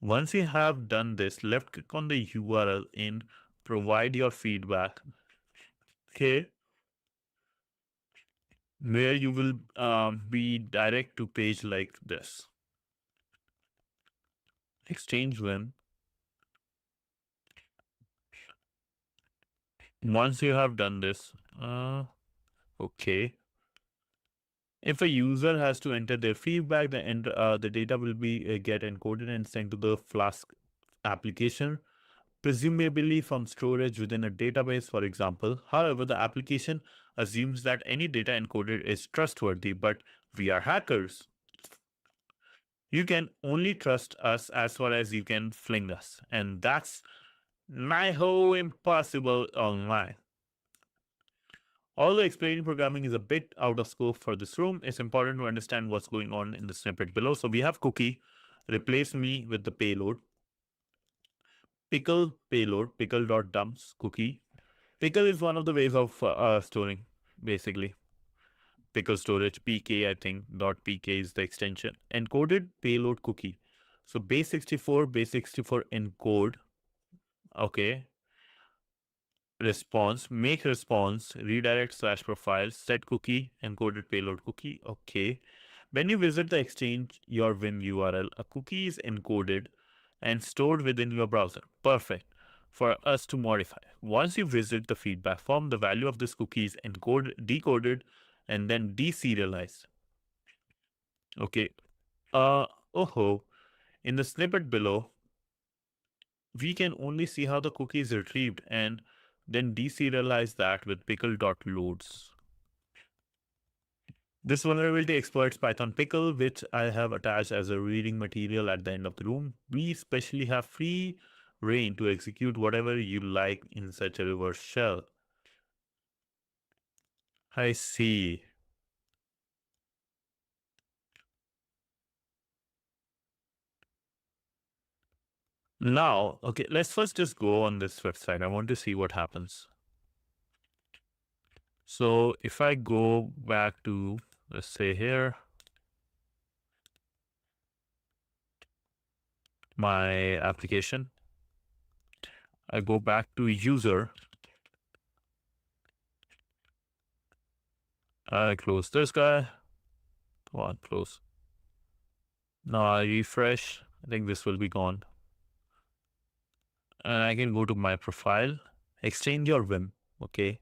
Once you have done this, left click on the URL in provide your feedback. Okay. Where you will be direct to page like this. Exchange Vim. Once you have done this, okay. If a user has to enter their feedback, the data will be get encoded and sent to the Flask application, presumably from storage within a database, for example. However, the application assumes that any data encoded is trustworthy, but we are hackers. You can only trust us as far as you can fling us, and that's nigh impossible online. Although explaining programming is a bit out of scope for this room, it's important to understand what's going on in the snippet below. So we have cookie, replace me with the payload, pickle payload, pickle.dumps cookie. Pickle is one of the ways of storing, basically. Pickle storage, pk, I think, .pk is the extension. Encoded payload cookie. So base64 encode, okay, response, make response, redirect slash profile, set cookie, encoded payload cookie. Okay. When you visit the exchange your Vim URL, a cookie is encoded and stored within your browser. Perfect. For us to modify. Once you visit the feedback form, the value of this cookie is encoded, decoded, and then deserialized. Okay. Oh, in the snippet below, we can only see how the cookie is retrieved and then deserialize that with pickle.loads. This vulnerability exploits Python pickle, which I have attached as a reading material at the end of the room. We especially have free reign to execute whatever you like in such a reverse shell. I see. Now, okay, let's first just go on this website. I want to see what happens. So if I go back to, let's say here, my application, I go back to user, I close this guy, come on, close. Now I refresh, I think this will be gone. And I can go to my profile, exchange your Vim, okay?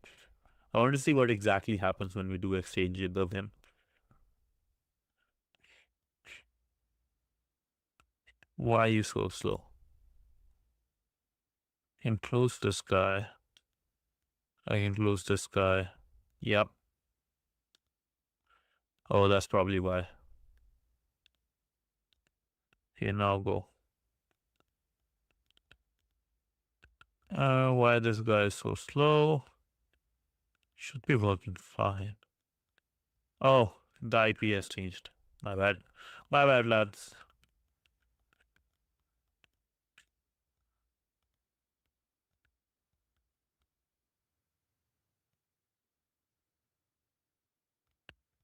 I want to see what exactly happens when we do exchange the Vim. Why are you so slow? I can close this guy. I can close this guy. Yep. Oh, that's probably why. Here, now go. Why this guy is so slow? Should be working fine. Oh, the IP has changed. My bad. My bad, lads.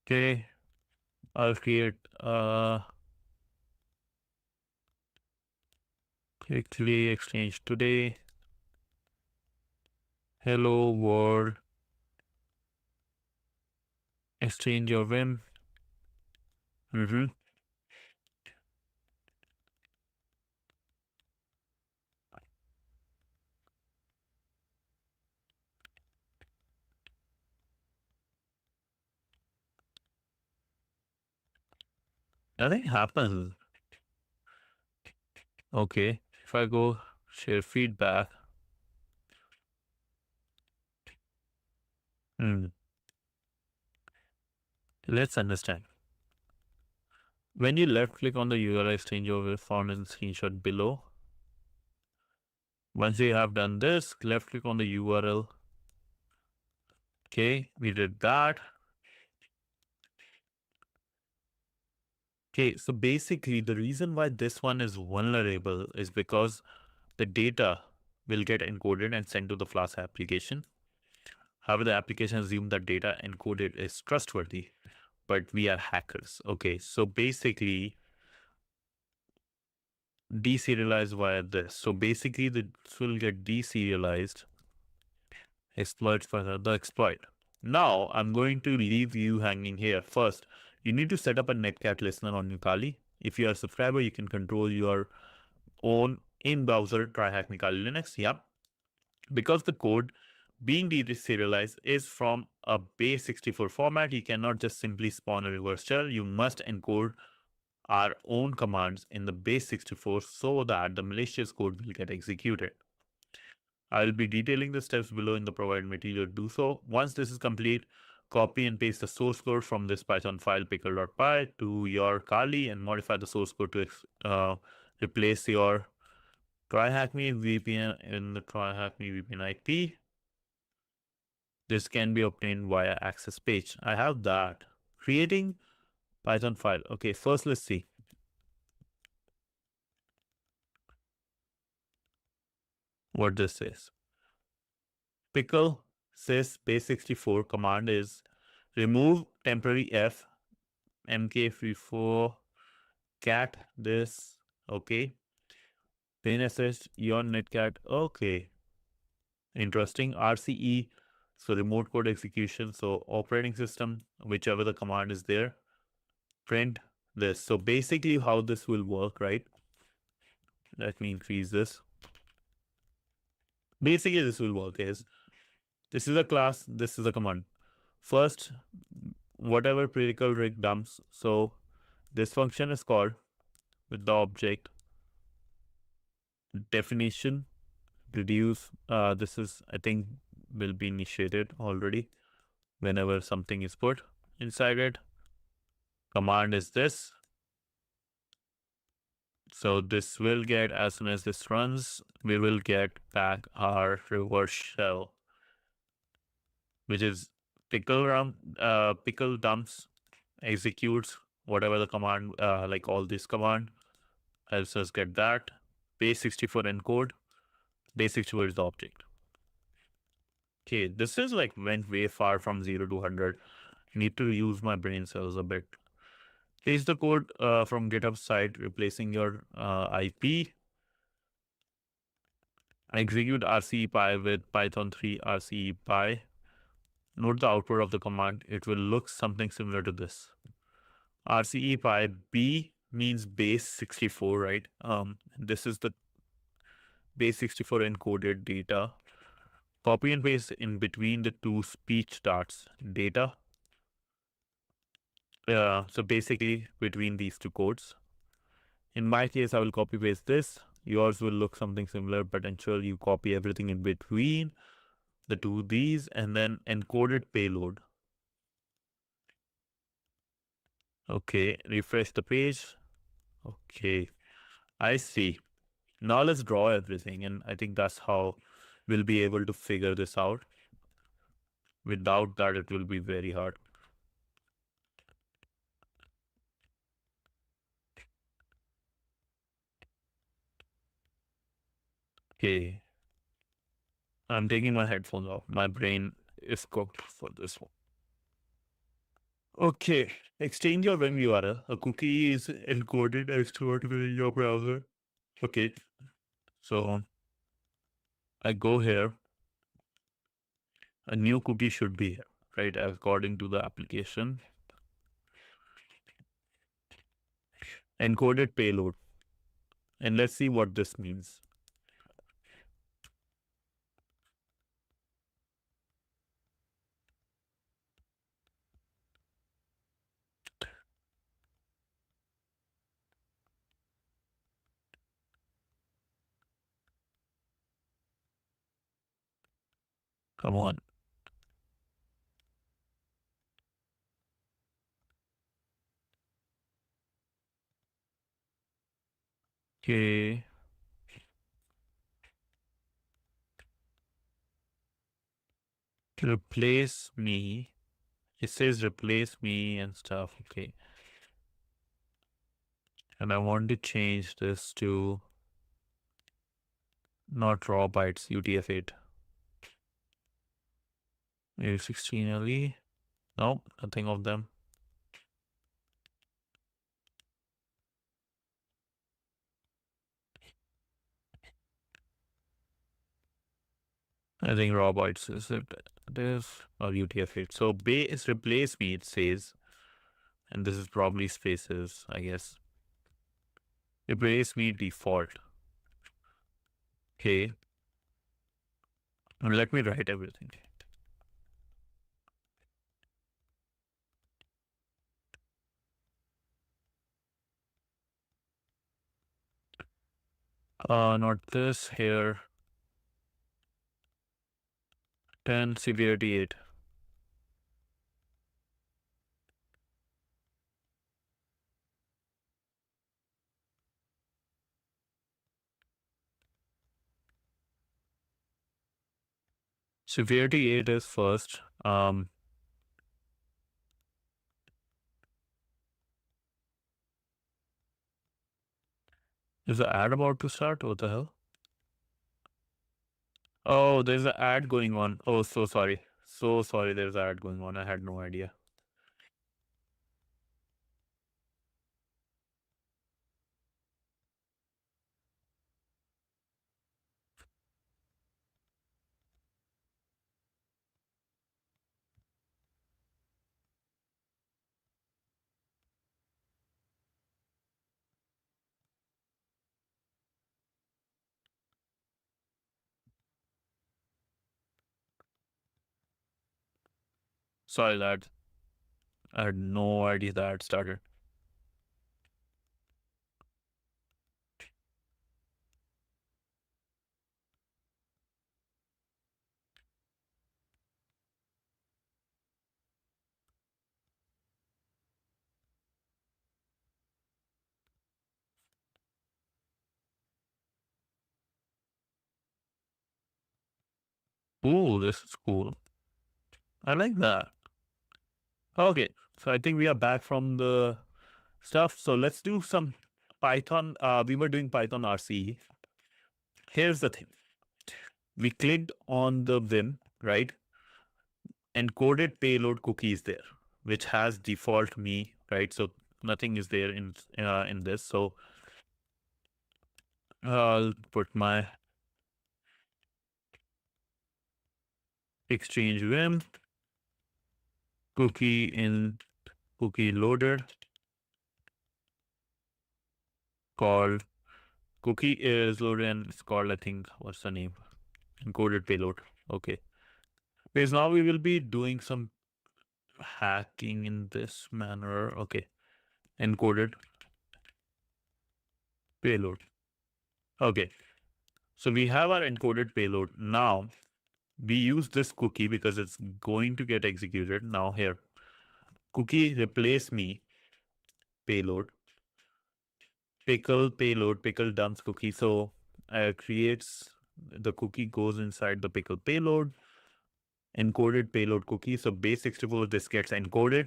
Okay. I'll create quickly exchange today. Hello world. Exchange your Vim. Nothing happens. Okay. If I go share feedback. Let's understand. When you left click on the URL exchange over found in the screenshot below. Once you have done this, left click on the URL. Okay, we did that. Okay, so basically the reason why this one is vulnerable is because the data will get encoded and sent to the Flask application. However, the application assumes that data encoded is trustworthy, but we are hackers. Okay, so basically deserialized via this. So basically this will get deserialized, exploits for the exploit. Now I'm going to leave you hanging here. First, you need to set up a netcat listener on your Kali. If you are a subscriber, you can control your own in-browser TryHackMe Kali Linux. Yep. Because the code being deserialized is from a base 64 format. You cannot just simply spawn a reverse shell. You must encode our own commands in the base 64 so that the malicious code will get executed. I will be detailing the steps below in the provided material to do so. Once this is complete, copy and paste the source code from this Python file pickle.py to your Kali and modify the source code to replace your TryHackMe VPN in the TryHackMe VPN IP. This can be obtained via access page. I have that. Creating Python file. Okay, first let's see. What this is. Pickle sys base64 command is remove temporary f mk34 cat this. Okay, pin assist yon netcat. Okay, interesting. RCE, so remote code execution, so operating system, whichever the command is there, print this. So basically how this will work, right? Let me increase this. Basically this will work is, this is a class, this is a command. First, whatever predical rig dumps, so this function is called with the object definition reduce. This is, I think, will be initiated already whenever something is put inside it. Command is this. So this will get, as soon as this runs, we will get back our reverse shell, which is pickle dumps executes whatever the command, like all this command helps us get that. Base 64 encode. Base 64 is the object. Okay, this is like went way far from 0 to 100. Need to use my brain cells a bit. Paste the code from GitHub site, replacing your IP. Execute RCEPy with Python 3 RCEPy. Note the output of the command. It will look something similar to this. RCEPy B means base 64, right? This is the base 64 encoded data. Copy and paste in between the two speech dots data. So basically between these two codes. In my case, I will copy paste this. Yours will look something similar, but ensure you copy everything in between the two these and then encoded payload. Okay, refresh the page. Okay, I see. Now let's draw everything, and I think that's how we'll be able to figure this out. Without that, it will be very hard. Okay, I'm taking my headphones off. My brain is cooked for this one. Okay, exchange your web URL. A cookie is encoded and stored within your browser. Okay, so I go here. A new cookie should be here, right? According to the application. Encoded payload. And let's see what this means. Come on. Okay. Replace me. It says replace me and stuff. Okay. And I want to change this to not raw bytes, UTF-8. Maybe 16 LE. No, nothing of them. I think raw bytes is it. This or UTF-8. So base replace me, it says. And this is probably spaces, I guess. Replace me default. Okay. Let me write everything. Not this here. 10 severity 8. Severity 8 is first. Is the ad about to start? What the hell? Oh, there's an ad going on. Oh, so sorry. So sorry, there's an ad going on. I had no idea. Sorry, lad. I had no idea the ad started. Ooh, this is cool. I like that. Okay, so I think we are back from the stuff. So let's do some Python. We were doing Python RCE. Here's the thing. We clicked on the Vim, right? Encoded payload cookie is there, which has default me, right? So nothing is there in this. So I'll put my exchange Vim cookie in cookie loader called cookie is loaded and it's called, I think, what's the name? Encoded payload. Okay. Because now we will be doing some hacking in this manner. Okay. Encoded payload. Okay. So we have our encoded payload. Now we use this cookie because it's going to get executed. Now here, cookie replace me payload, pickle dumps cookie. So creates the cookie goes inside the pickle payload, encoded payload cookie. So base64 this gets encoded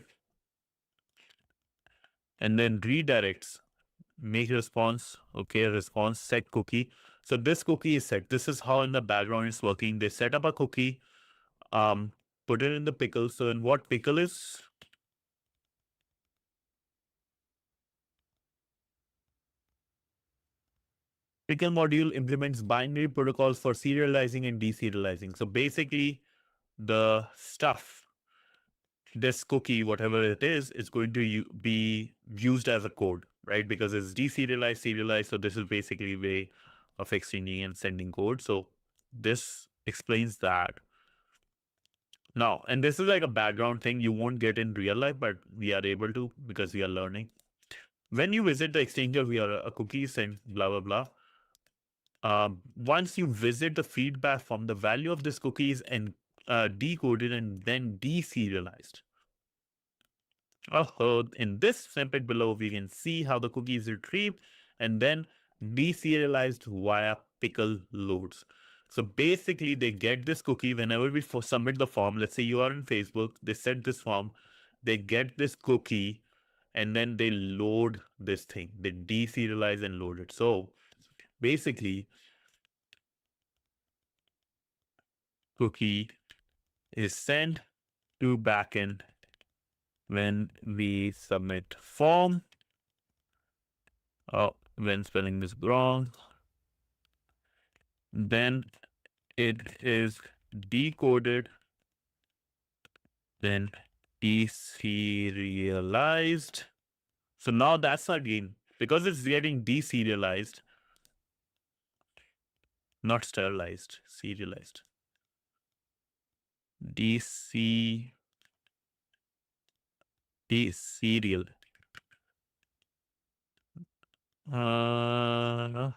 and then redirects make response. Okay, response set cookie. So this cookie is set. This is how in the background it's working. They set up a cookie, put it in the pickle. So in what pickle is? Pickle module implements binary protocols for serializing and deserializing. So basically, the stuff, this cookie, whatever it is going to be used as a code, right? Because it's deserialized, serialized. So this is basically a way of exchanging and sending code. So this explains that. Now, and this is like a background thing you won't get in real life, but we are able to because we are learning. When you visit the exchanger, we are a cookie sent, blah, blah, blah. Once you visit the feedback from the value of this cookies and decoded and then deserialized. In this snippet below, we can see how the cookie is retrieved and then deserialized via pickle loads. So basically, they get this cookie whenever we submit the form. Let's say you are in Facebook, they set this form, they get this cookie, and then they load this thing. They deserialize and load it. So basically, cookie is sent to backend when we submit form. Oh, when spelling is wrong, then it is decoded, then deserialized. So now that's again because it's getting deserialized, not sterilized, serialized. DC serial. Uh,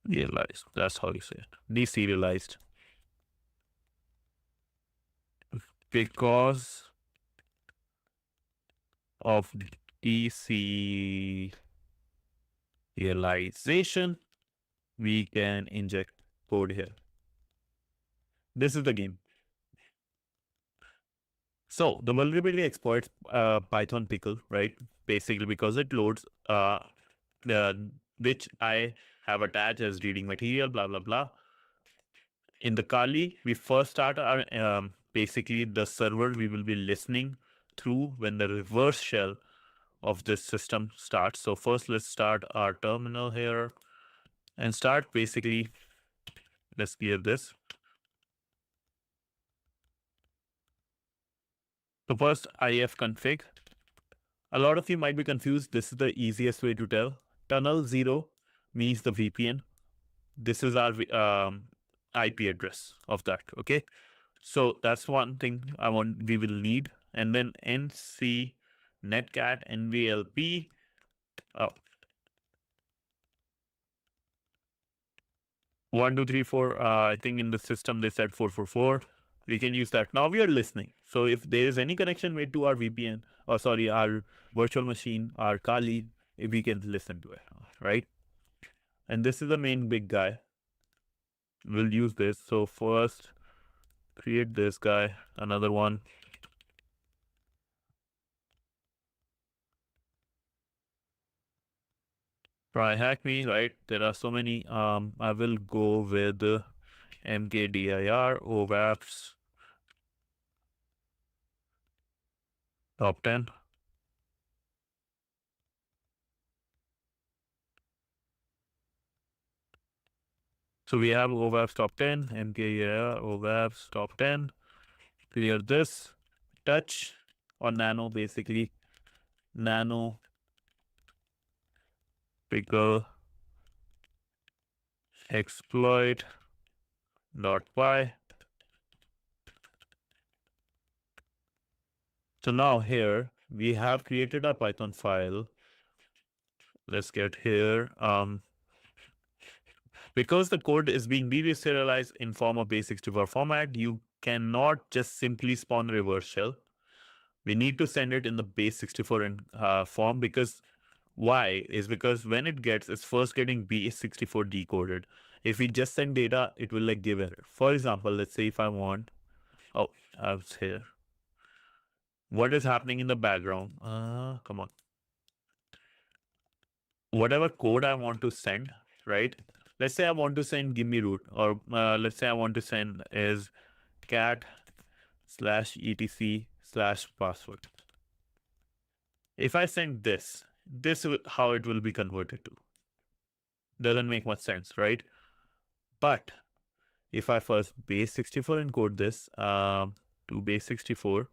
Realized. That's how you say it. Deserialized. Because of deserialization, we can inject code here. This is the game. So the vulnerability exploits Python pickle, right? Basically because it loads which I have attached as reading material, blah, blah, blah. In the Kali, we first start our basically the server we will be listening through when the reverse shell of this system starts. So first let's start our terminal here and start basically, let's clear this. So first if config. A lot of you might be confused. This is the easiest way to tell. Tunnel 0 means the VPN. This is our IP address of that. Okay. So that's one thing we will need. And then NC netcat NVLP. Oh, 1, 2, 3, 4. I think in the system they said 444. We can use that. Now we are listening. So if there is any connection made to our VPN, or sorry, our virtual machine, our Kali, we can listen to it, right? And this is the main big guy. We'll use this. So first, create this guy, another one. TryHackMe, right? There are so many. I will go with MKDIR, OWASP, top 10. So we have OWASP top 10, MKDIR, OWASP top 10. Clear this. Touch or nano, basically. Nano, pickle, exploit, .py. So now here we have created a Python file. Let's get here. Because the code is being deserialized in form of base64 format, you cannot just simply spawn a reverse shell. We need to send it in the base64 form because why? Is because when it's first getting base64 decoded. If we just send data, it will like give error. For example, let's say if I want, oh, I was here. What is happening in the background? Come on. Whatever code I want to send, right? Let's say I want to send give me root, or let's say I want to send is cat/etc/password. If I send this is how it will be converted to. Doesn't make much sense, right? But if I first base64 encode this to base64,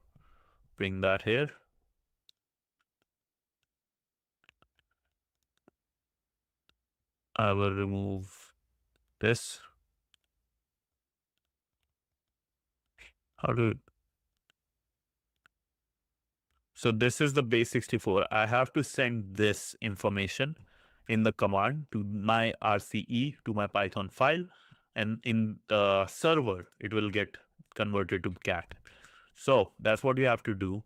bring that here. I will remove this. How do So this is the base64. I have to send this information in the command to my RCE, to my Python file, and in the server, it will get converted to cat. So that's what we have to do.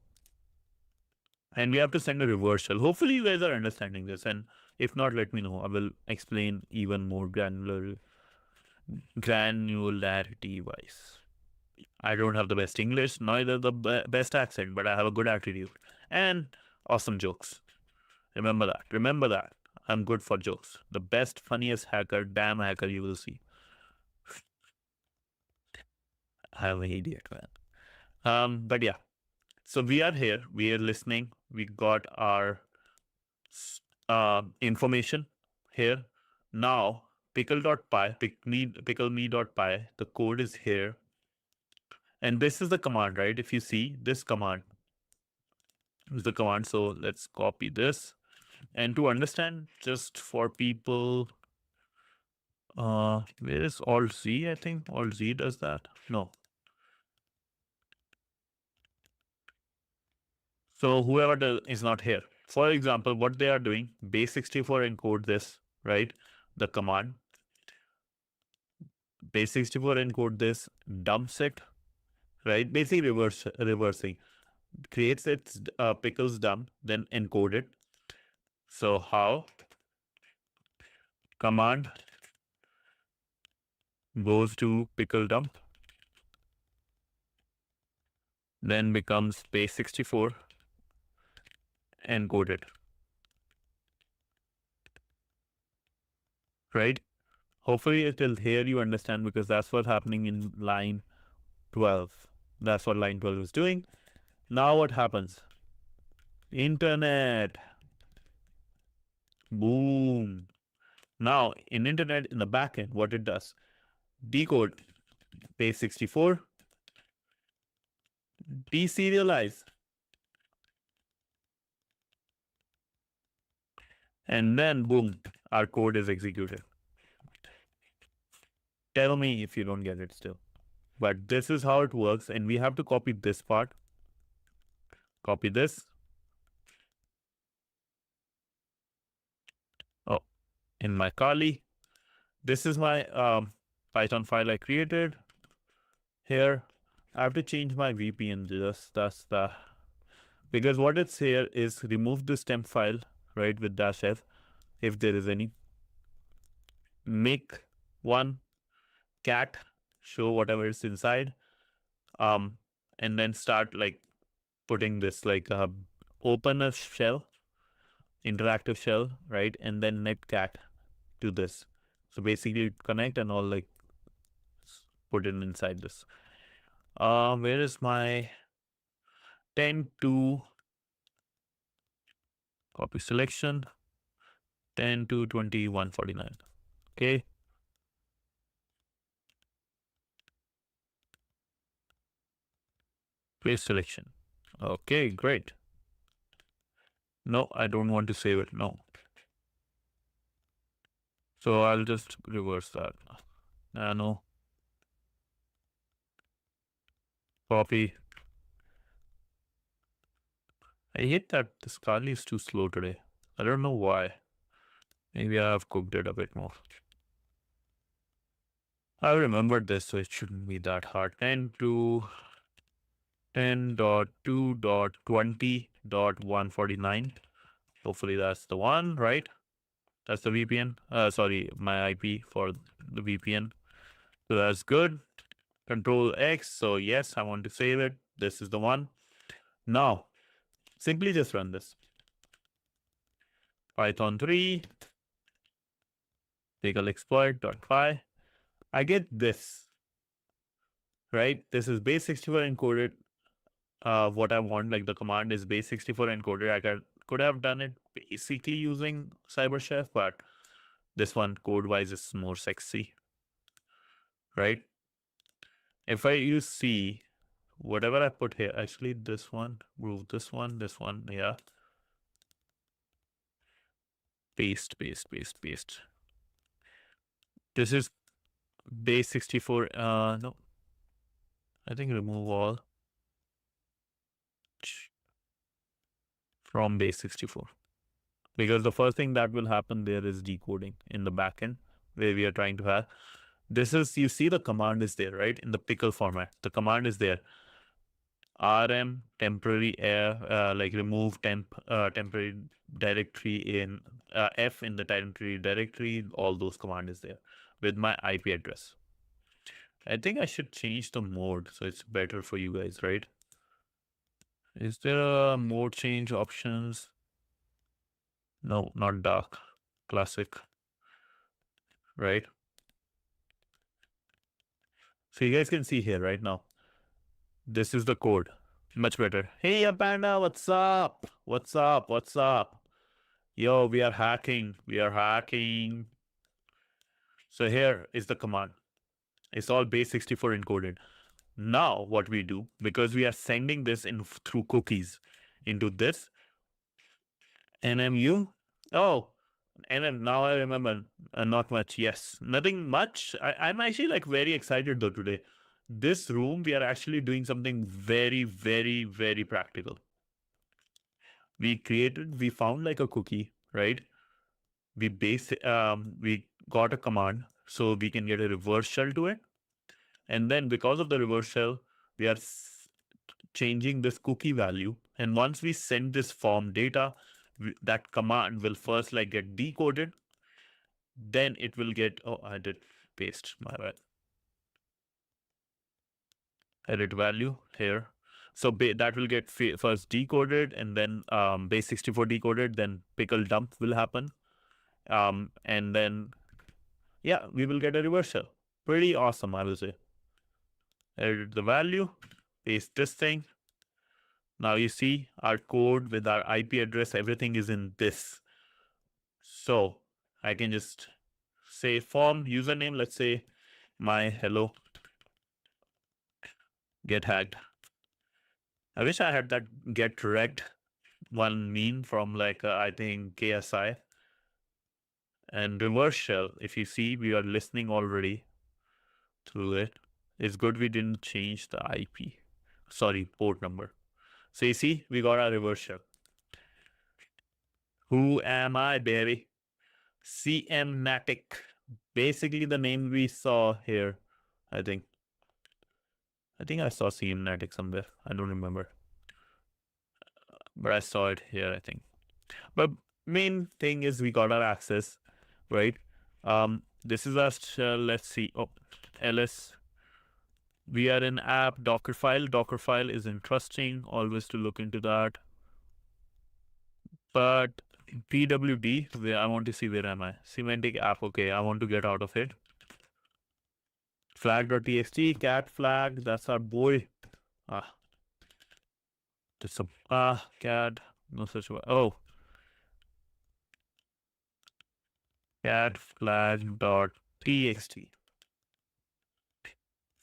And we have to send a reversal. Hopefully you guys are understanding this. And if not, let me know. I will explain even more granularity wise. I don't have the best English, neither the best accent, but I have a good attitude and awesome jokes. Remember that. Remember that. I'm good for jokes. The best, funniest hacker, damn hacker you will see. I'm an idiot, man. But yeah. So we are here. We are listening. We got our information here. Now, pickle.py, pickle.me.py, the code is here. And this is the command, right? If you see this command is the command. So let's copy this. And to understand, just for people, where is Alt Z? I think Alt Z does that. No. So whoever is not here. For example, what they are doing, base64 encode this, right? The command base64 encode this, dumps it, right? Basically reversing. Creates its pickles dump, then encode it. So how command goes to pickle dump, then becomes base64 encoded, right? Hopefully it will hear you understand, because that's what's happening in line 12. That's what line 12 is doing. Now what happens? Internet. Boom. Now in internet, in the backend, what it does, decode base64, deserialize, and then boom, our code is executed. Tell me if you don't get it still. But this is how it works, and we have to copy this part. Copy this. Oh, in my Kali. This is my Python file I created. Here, I have to change my VPN. That's the, because what it's here is remove this temp file, right, with -f, if there is any. Make one cat, show whatever is inside, and then start like putting this like open a shell, interactive shell, right, and then netcat to this. So basically connect and all, like put it inside this. Where is my 10 to copy selection, 10 to 2149. Okay. Paste selection. Okay, great. No, I don't want to save it. No. So I'll just reverse that. Nano. Copy. I hate that this Kali is too slow today. I don't know why. Maybe I have cooked it a bit more. I remembered this, so it shouldn't be that hard. 10 to 10.2.20.149. Hopefully that's the one, right? That's the VPN. Sorry, my IP for the VPN. So that's good. Control X. So yes, I want to save it. This is the one. Now, simply just run this. Python 3, pickle exploit.py. I get this, right? This is base64 encoded. What I want, like the command is base64 encoded. I could have done it basically using CyberChef, but this one code-wise is more sexy, right? If I use C, whatever I put here, actually this one, move this one, yeah. Paste. This is base64. No, I think remove all from base64, because the first thing that will happen there is decoding in the backend where we are trying to have. This is, you see the command is there, right? In the pickle format, the command is there. rm temporary like remove temporary directory in f in the temporary directory. All those command is there with my IP address. I think I should change the mode so it's better for you guys, right? Is there a mode change options? No, not dark, classic, right? So you guys can see here right now, this is the code. Much better. Hey, Panda, what's up? What's up? Yo, we are hacking. So here is the command. It's all base64 encoded. Now what we do, because we are sending this in through cookies into this NMU Oh, and then now I remember, not much. Yes, nothing much. I'm actually like very excited though today. This room, we are actually doing something very, very, very practical. We found like a cookie, right? We got a command so we can get a reverse shell to it. And then because of the reverse shell, we are changing this cookie value. And once we send this form data, that command will first like get decoded. Then it will get, oh, I did paste, my bad. Edit value here. So that will get first decoded, and then base64 decoded, then pickle dump will happen. And then, yeah, we will get a reversal. Pretty awesome, I will say. Edit the value, paste this thing. Now you see our code with our IP address, everything is in this. So I can just say form username, let's say my hello get hacked. I wish I had that get wrecked one meme from like I think KSI and reverse shell. If you see, we are listening already to it. It's good we didn't change the IP. Sorry, port number. So you see, we got our reverse shell. Who am I, baby? CM Natic. Basically the name we saw here, I think. I think I saw CM Natic somewhere. I don't remember. But I saw it here, I think. But main thing is we got our access, right? This is our shell. Let's see. Oh, ls. We are in app Docker file. Docker file is interesting. Always to look into that. But pwd, where I want to see where am I? Semantic app. Okay, I want to get out of it. Flag.txt, cat flag. That's our boy. Ah, just some cat. No such. Oh, cat flag.txt.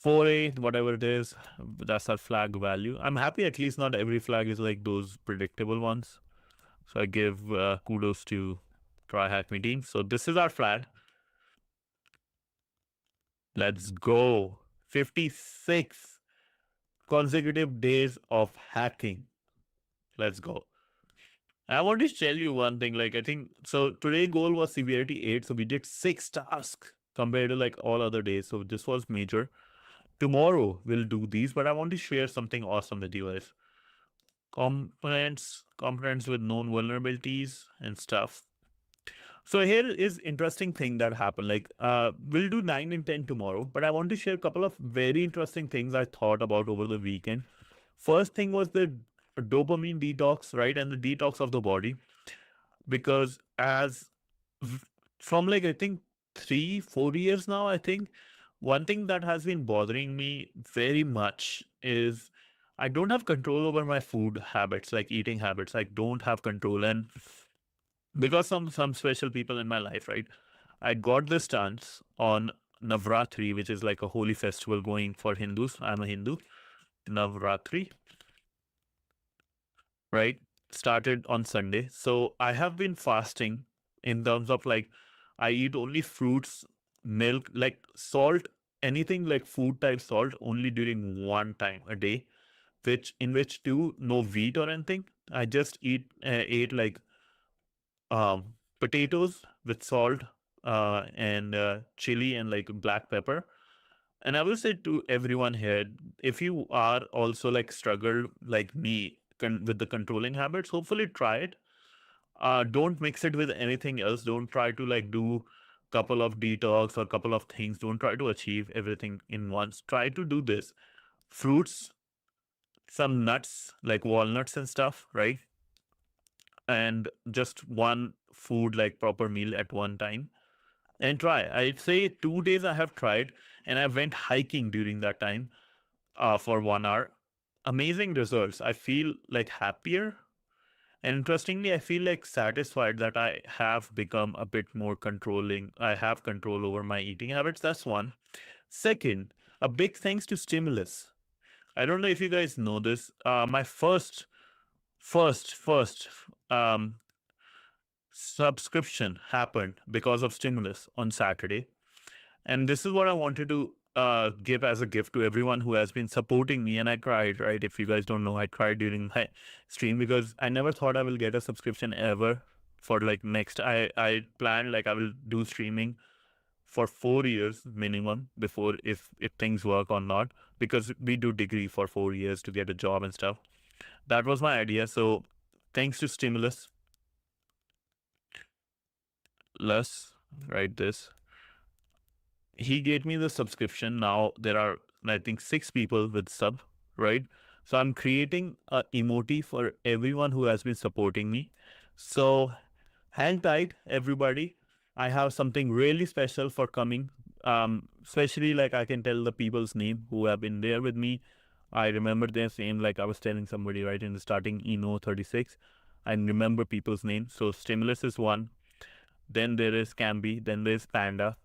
4A, whatever it is, that's our flag value. I'm happy at least not every flag is like those predictable ones. So I give kudos to TryHackMe team. So this is our flag. Let's go. 56 consecutive days of hacking. Let's go. I want to tell you one thing. Like, I think so. Today goal was severity 8. So we did 6 tasks compared to like all other days. So this was major. Tomorrow we'll do these, but I want to share something awesome with you guys. Components with known vulnerabilities and stuff. So here is interesting thing that happened. Like we'll do 9 and 10 tomorrow, but I want to share a couple of very interesting things I thought about over the weekend. First thing was the dopamine detox, right? And the detox of the body. Because as from like I think 3-4 years now, I think one thing that has been bothering me very much is I don't have control over my food habits, like eating habits. I don't have control, and because some special people in my life, right? I got this stance on Navratri, which is like a holy festival going for Hindus. I'm a Hindu. Navratri, right? Started on Sunday. So I have been fasting in terms of like I eat only fruits, milk, like salt, anything like food type salt only during one time a day, which in which too no wheat or anything. I just ate like potatoes with salt and chili and like black pepper. And I will say to everyone here, if you are also like struggle like me with the controlling habits, hopefully try it. Don't mix it with anything else. Don't try to like do couple of detox or couple of things. Don't try to achieve everything in once. Try to do this. Fruits, some nuts like walnuts and stuff, right? And just one food like proper meal at one time and try. I'd say 2 days I have tried and I went hiking during that time for 1 hour. Amazing results. I feel like happier. And interestingly, I feel like satisfied that I have become a bit more controlling. I have control over my eating habits. That's one. Second, a big thanks to stimulus. I don't know if you guys know this. My first um, subscription happened because of stimulus on Saturday. And this is what I wanted to give as a gift to everyone who has been supporting me. And I cried, right? If you guys don't know, I cried during my stream because I never thought I will get a subscription ever for like next. I planned like I will do streaming for 4 years minimum before if things work or not, because we do degree for 4 years to get a job and stuff. That was my idea. So thanks to stimulus, let's write this. He gave me the subscription. Now there are, I think, 6 people with sub, right? So I'm creating a emoji for everyone who has been supporting me. So hang tight, everybody. I have something really special for coming. Especially like I can tell the people's name who have been there with me. I remember their name, like I was telling somebody right in the starting, Eno36. I remember people's names. So Stimulus is one. Then there is Camby. Then there's Panda.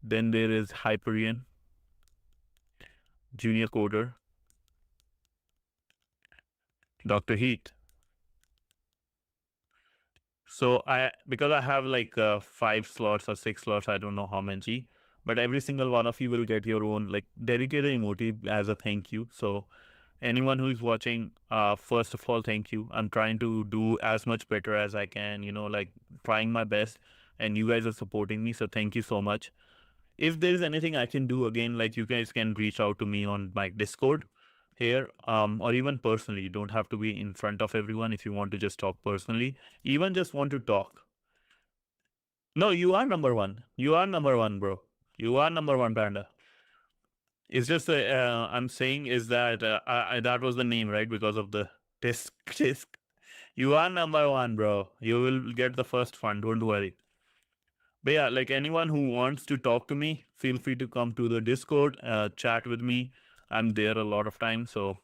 Then there is Hyperion, Junior Coder, Dr. Heat. So because I have like 5 slots or 6 slots, I don't know how many, but every single one of you will get your own like dedicated emoji as a thank you. So anyone who is watching, first of all, thank you. I'm trying to do as much better as I can, like trying my best, and you guys are supporting me. So thank you so much. If there is anything I can do, again, like you guys can reach out to me on my Discord here, or even personally. You don't have to be in front of everyone if you want to just talk personally, even just want to talk. No, you are number one. You are number one, bro. You are number one, Panda. It's just I'm saying is that that was the name, right? Because of the disc. You are number one, bro. You will get the first fund. Don't worry. But yeah, like anyone who wants to talk to me, feel free to come to the Discord, chat with me. I'm there a lot of times. So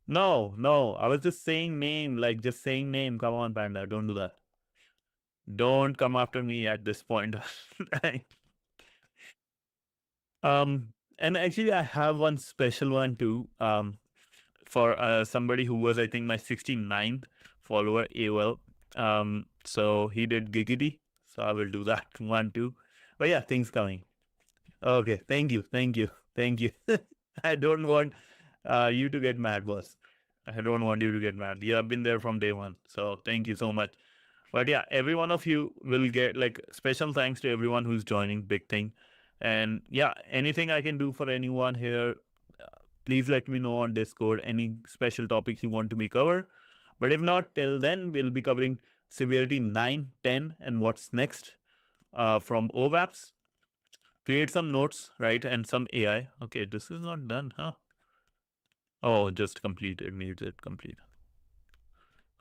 no, I was just saying name, like just saying name. Come on, Panda, don't do that. Don't come after me at this point. um, and actually, I have one special one too. For somebody who was, I think, my 69th follower, AOL. So he did Giggity. So I will do that one too. But yeah, things coming. Okay, thank you. I don't want you to get mad, boss. I don't want you to get mad. You have been there from day one. So thank you so much. But yeah, every one of you will get like special thanks to everyone who's joining. Big thing. And yeah, anything I can do for anyone here, please let me know on Discord. Any special topics you want to be covered. But if not, till then, we'll be covering Severity 9, 10, and what's next from OWASP. Create some notes, right? And some AI. Okay, this is not done, huh? Oh, just completed. Needs it complete.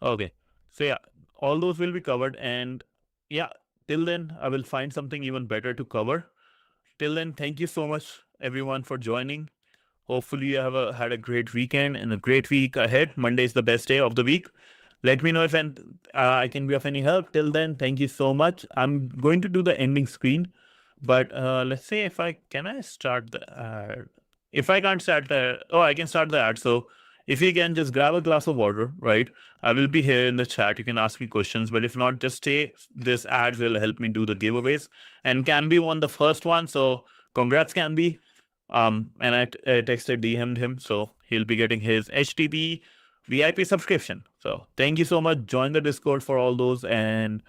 Okay. So yeah, all those will be covered. And yeah, till then, I will find something even better to cover. Till then, thank you so much, everyone, for joining. Hopefully, you have had a great weekend and a great week ahead. Monday is the best day of the week. Let me know if I can be of any help. Till then, thank you so much. I'm going to do the ending screen, but let's say if I start the ad? If I can't start the, oh, I can start the ad. So if you can just grab a glass of water, right? I will be here in the chat. You can ask me questions, but if not, just stay. This ad will help me do the giveaways. And Canby won the first one, so congrats, Canby. And I texted, DM'd him, so he'll be getting his HTTP VIP subscription. So thank you so much. Join the Discord for all those, and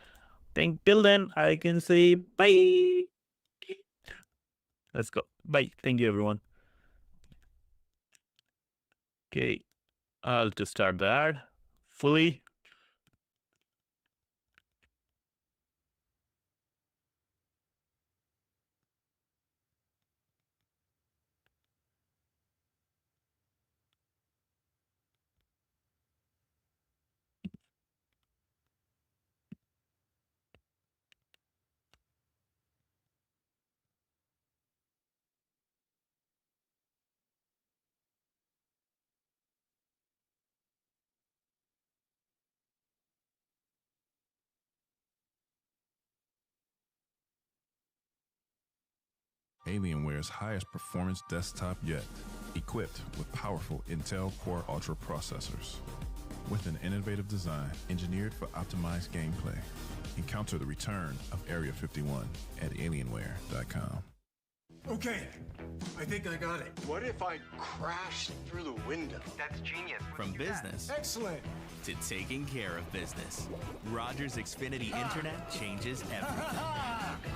till then, I can say bye. Let's go. Bye. Thank you, everyone. Okay, I'll just start the ad fully. Alienware's highest performance desktop yet, equipped with powerful Intel Core Ultra processors. with an innovative design engineered for optimized gameplay. Encounter the return of Area 51 at Alienware.com. Okay, I think I got it. What if I crashed through the window? That's genius. From business Excellent. to taking care of business, Rogers Xfinity Internet changes everything.